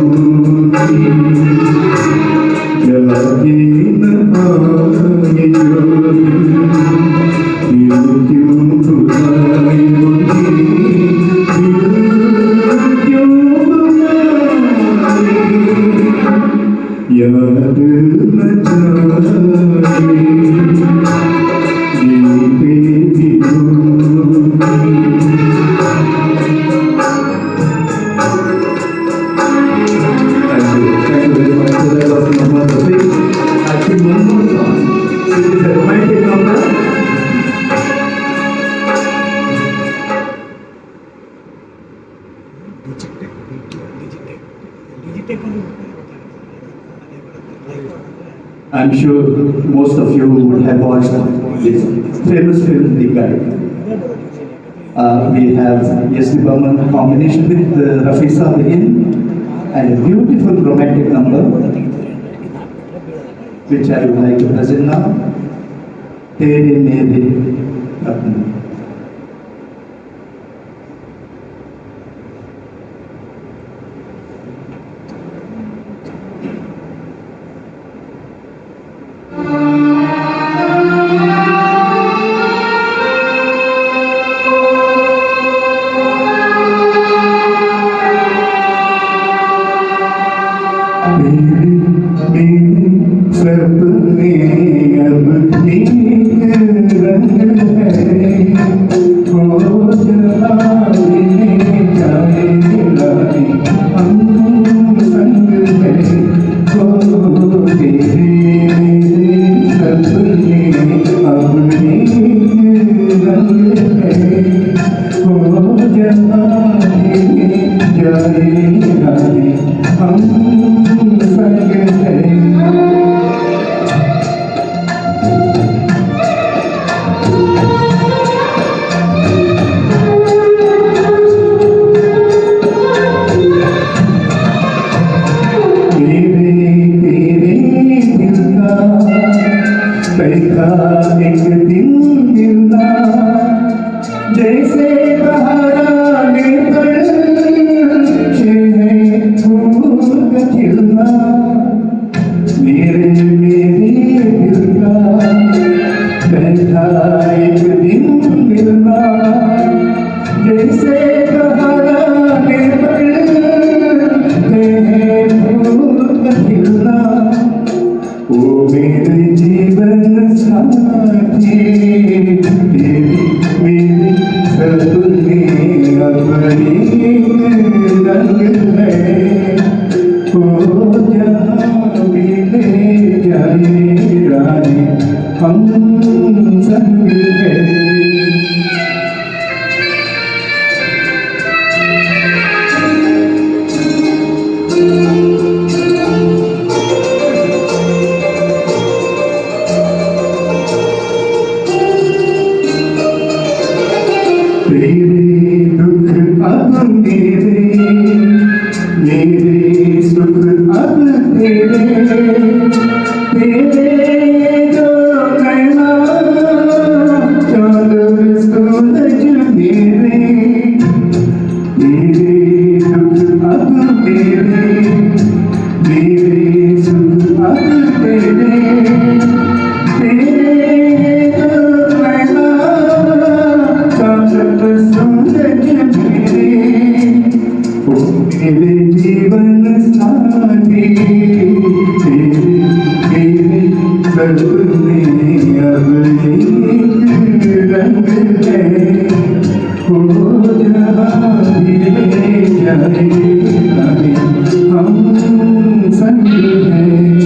Speaker 6: जागे न आए जो दिल क्यों बुलाए मुझे दिल क्यों बुलाए याद न जाए I'm sure most of you would have watched this famous film, The Guide. We have S.D. Burman combination with Rafisa Begin and a beautiful romantic number which I would like to present now. Tere Mere Apne. सपने अब एक रंग है हो जाए जाए लाए हम संग है हो तेरे सपने अब एक रंग है हो जाए जाए लाए हम संग है एक दिन मिलना जैसे बहाराने पर फूल का खिलना मेरे दिल का बैठा एक दिन मिलना जैसे बहाराने पर फूल का खिलना ओ मेरे जीवन साथी मेरे सपने अपने रंग है हो जहाँ भी ले जाए रानी हम संग है तेरे दुख अब मेरे सुख अब तेरे जो नैना चांद सूरज मेरे दुख अब मेरे सुख अब मेरे जीवन साथी तेरे सपने अब एक रंग है हो जहाँ भी ले जाए हम संग हैं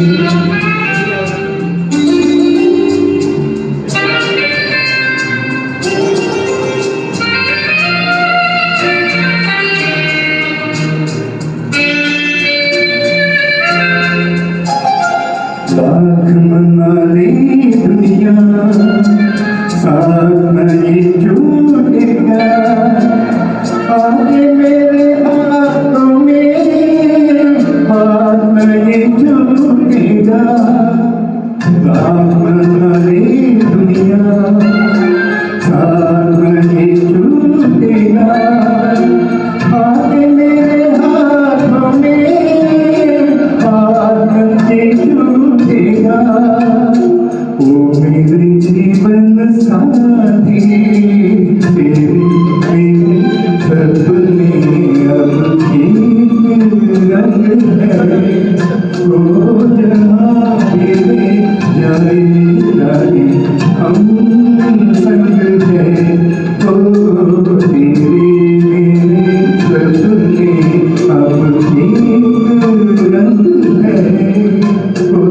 Speaker 6: साथी तेरे मेरे सपने अब एक रंग है वो जहाँ तेरे जाए जाए हम संग है ओ तेरे मेरे सपने अब एक रंग है वो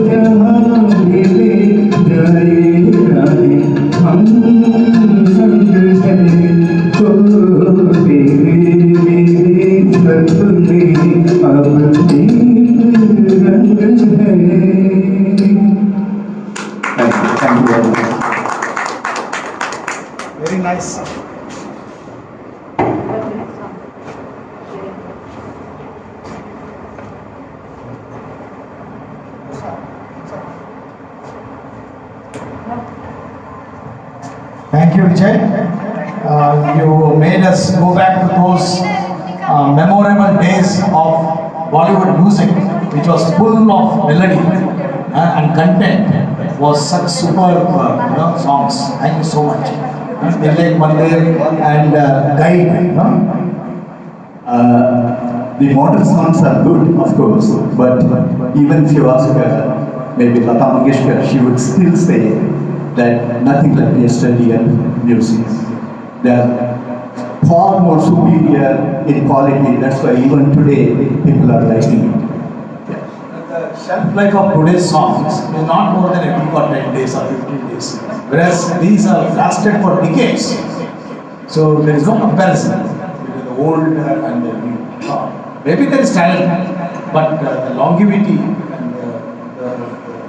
Speaker 6: जहाँ तेरे जाए जाए हम संग है ओ तेरे मेरे सपने अब एक रंग है। Thank you very much.
Speaker 1: Very nice.
Speaker 4: Thank you, Vijay. You made us go back to those memorable days of Bollywood music, which was full of melody and content. Was such superb songs. Thank you so much. Nillai Mandir and Guide.
Speaker 6: The modern songs are good, of course, but even if you ask maybe Lata Mangeshkar, she would still say that nothing like yesteryear music. They are far more superior in quality. That's why even today people are liking it.
Speaker 4: The shelf life of today's songs is not more than a week or 10 days or 15 days. Whereas these are lasted for decades. So there is no comparison between the old and the new. Maybe there is talent, but the longevity and the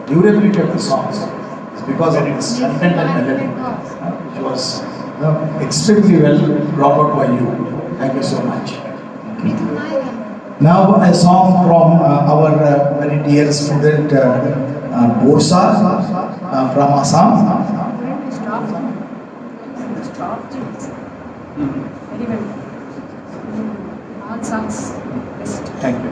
Speaker 4: durability of the songs is because of its content and melody, which was extremely well brought out by you. Thank you so much. Now a song from our very dear student Borsa from Assam.
Speaker 3: Very well. All songs best.
Speaker 4: Thank you.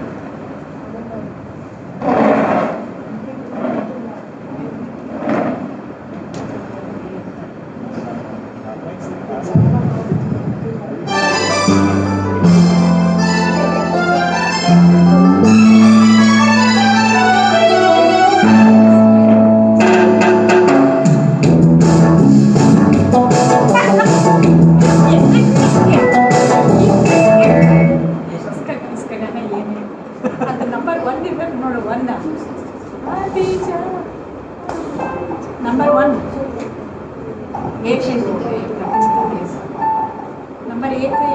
Speaker 3: ಅದು number 1 ಇರ್ಬೇಕು ನೋಡು 1 number 1 एक number 1 पे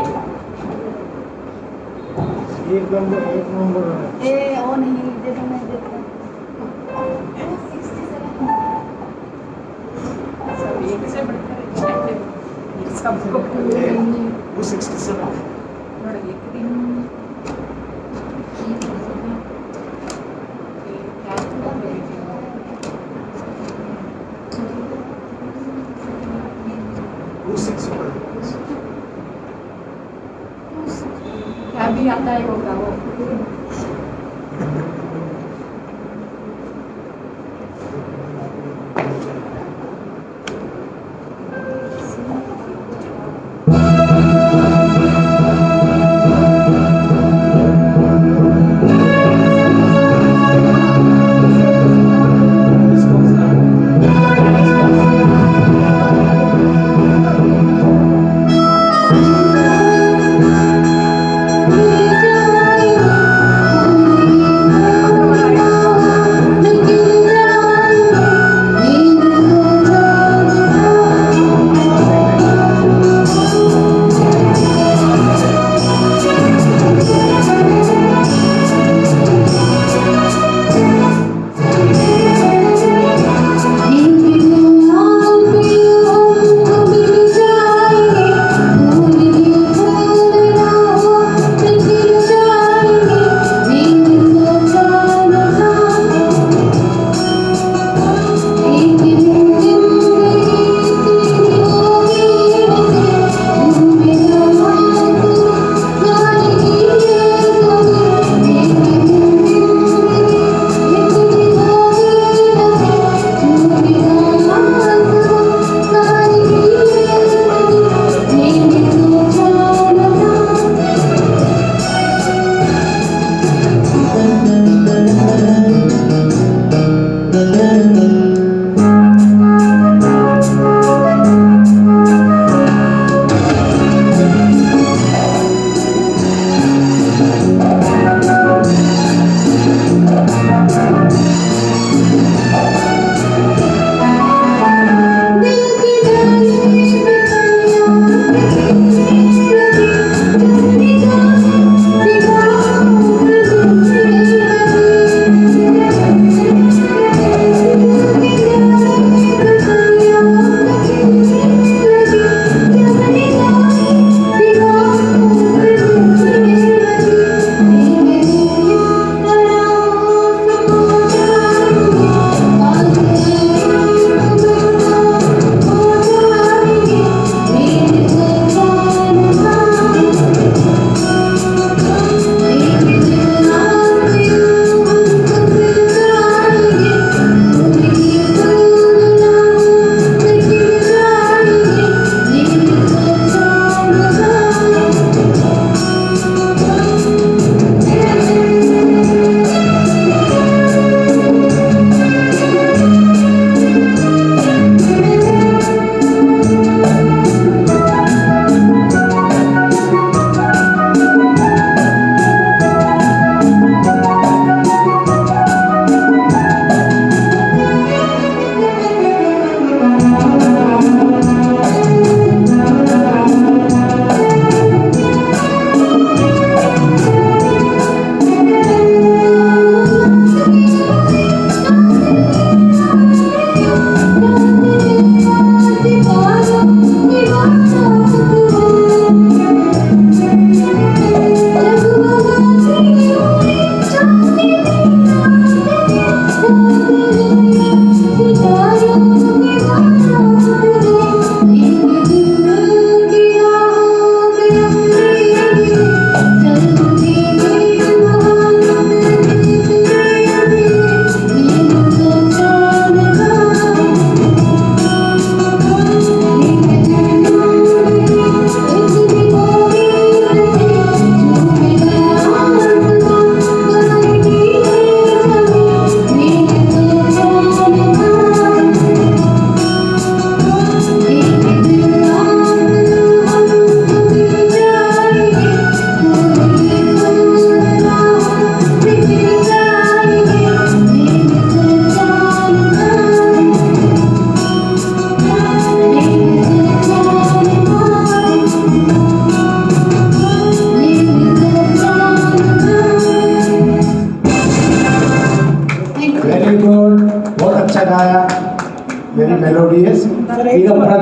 Speaker 1: एक number
Speaker 3: A ओ नहीं दे दो मैं दे दूं सब एक से बढ़कर एक सबको
Speaker 1: 267
Speaker 3: नोड़ एक दिन क्या भी आता है होगा वो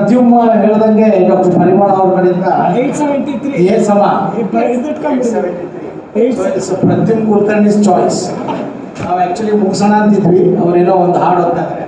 Speaker 2: ಪ್ರದ್ಯುಮ್ ಹೇಳ್ದಂಗೆ ಡಾಕ್ಟರ್ ಪರಿಮಳ ಅವ್ರ ಕಡೆಯಿಂದ
Speaker 1: 873
Speaker 2: ಏ ಸಮ ಪ್ರದ್ಯುಮ್ ಕುಲಕರ್ಣಿಸ್ ಚಾಯ್ಸ್. ನಾವು ಆ್ಯಕ್ಚುಲಿ ಮುಗಿಸೋಣ ಅಂತಿದ್ವಿ, ಅವರೇನೋ ಒಂದು ಹಾಡು ಅಂತಾರೆ.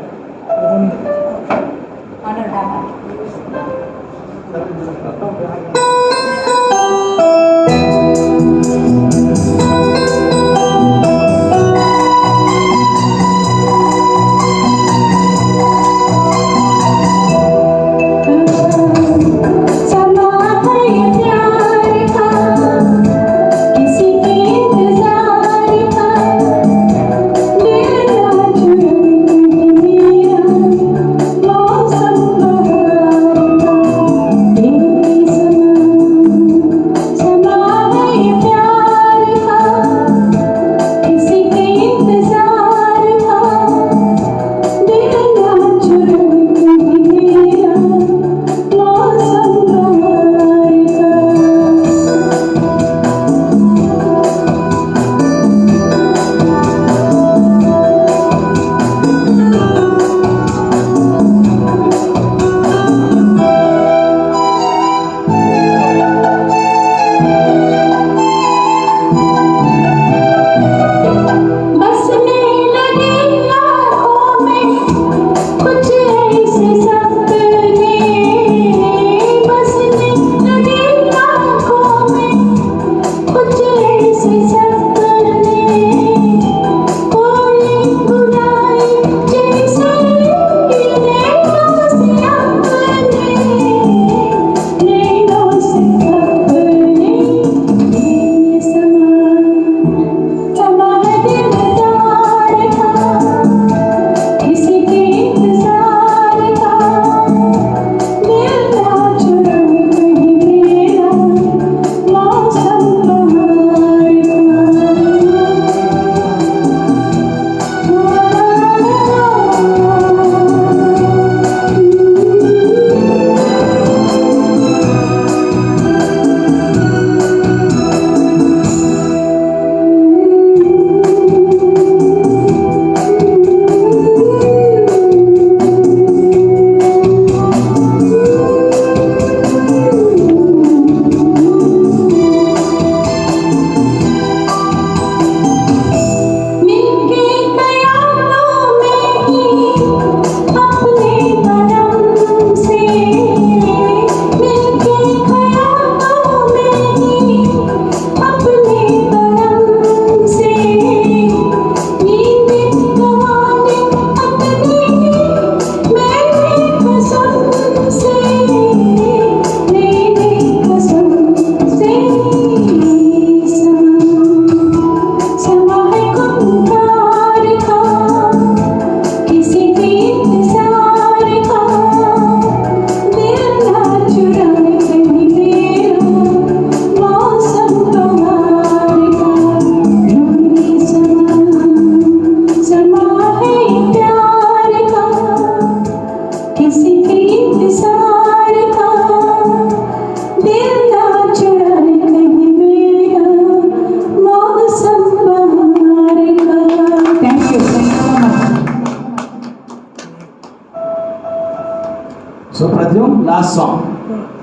Speaker 2: ಸೊ ಪ್ರದ್ಯುಮ್ ಲಾಸ್ಟ್ ಸಾಂಗ್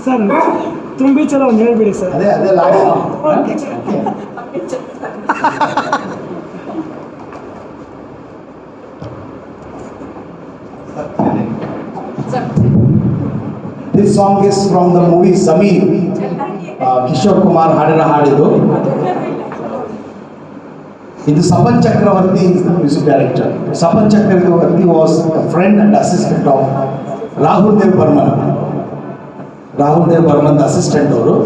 Speaker 1: ಸರ್ ತುಂಬಿ ಚಲೋ ಒಂದು ಹೇಳ್ಬಿಡಿ ಸರ್.
Speaker 2: ಅದೇ last song. This song is from the movie Zameen. Kishore Kumar ಹಾಡಿನ ಹಾಡಿದು. ಇದು Sampath Chakravarti is the music director. Sampath Chakravarti was a friend and assistant of Rahul Dev Burman. Rahul Dev Burman assistant ಅವರು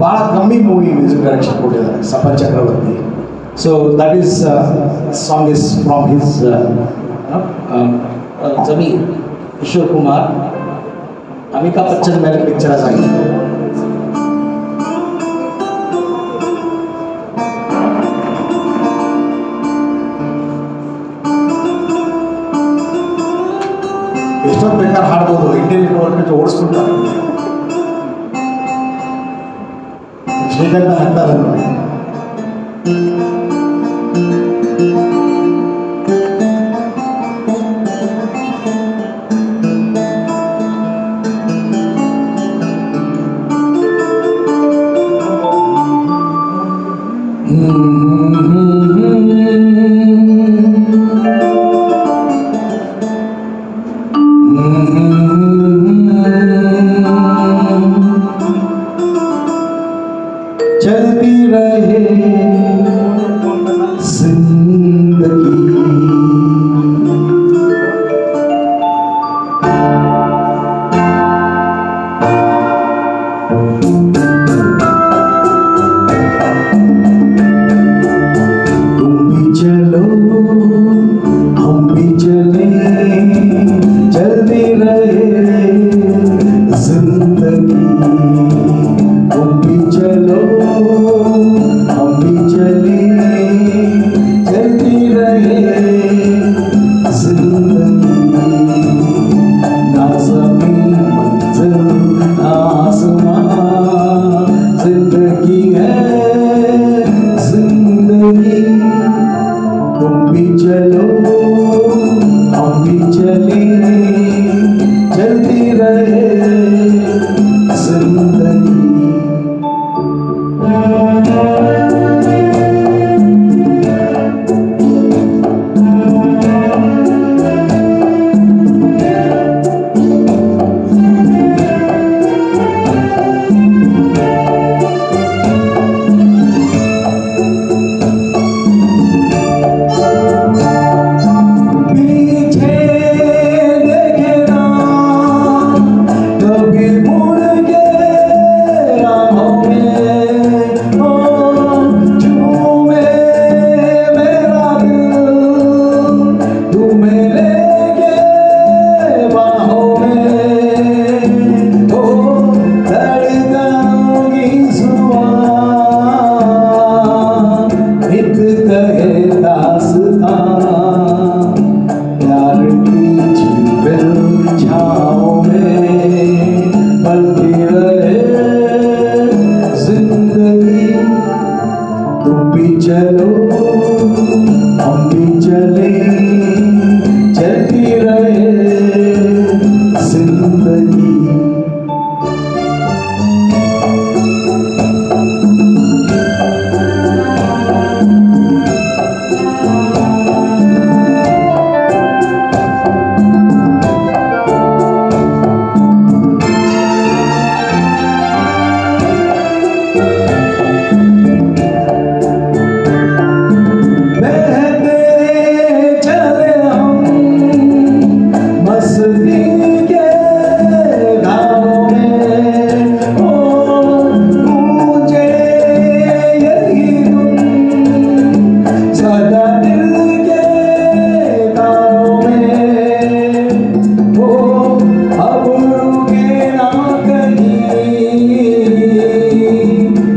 Speaker 2: ಭಾಳ ಕಮ್ಮಿ movie music direction ಕೊಟ್ಟಿದ್ದಾರೆ Sampath Chakravarti. So that is song is from his Zameen. Kishore Kumar Amitabh Bachchan ಮೇಲೆ pictures ಆಗಿದೆ. ಎಷ್ಟೊತ್ತು ಬೇಕಾದ್ರೆ ಹಾಡ್ಬೋದು, Indian government ಓಡಿಸ್ಬಿಡ್ತಾರೆ. ಶ್ರೀಗಂಧ ಅಂತಾರೆ ನೋಡಿ.
Speaker 6: चलती रहे जिंदगी, तुम भी चलो हम भी चले, चलती रहे जिंदगी। बहते चले हम मस्ती के गाँव में, ओ गूंजे यही धुन सदा दिल के तारों में, ओ अब रुके ना कहीं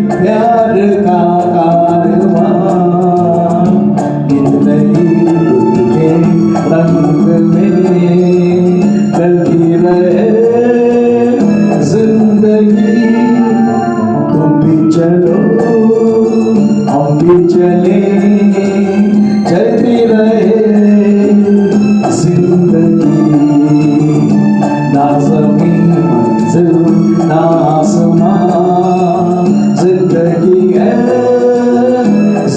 Speaker 6: प्यार का कारवां, रंग में चलती रहे जिंदगी, तुम भी चलो हम भी चले, चलती रहे जिंदगी। ना ज़मीन मंजिल ना आसमां, जिंदगी है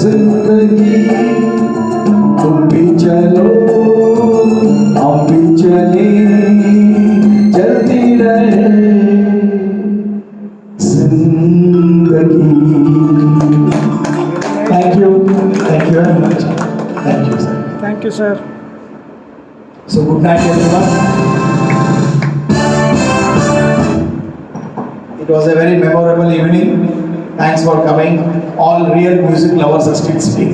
Speaker 6: जिंदगी, तुम भी चलो हम भी चले, चलती रहे जिंदगी। Thank you very much, thank you sir.
Speaker 1: Thank you sir.
Speaker 6: So good night everyone. It was a very memorable evening. Thanks for coming. All real music lovers are still sitting.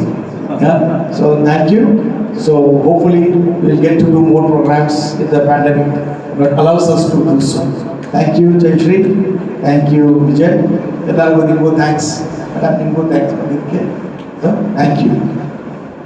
Speaker 6: Yeah? So thank you. So hopefully we'll get to do more programs if the pandemic allows us to do so. Thank you, Jayashri. Thank you, Vijay. Ellargu nimgu thanks. Madam, nimgu thanks. Thank you.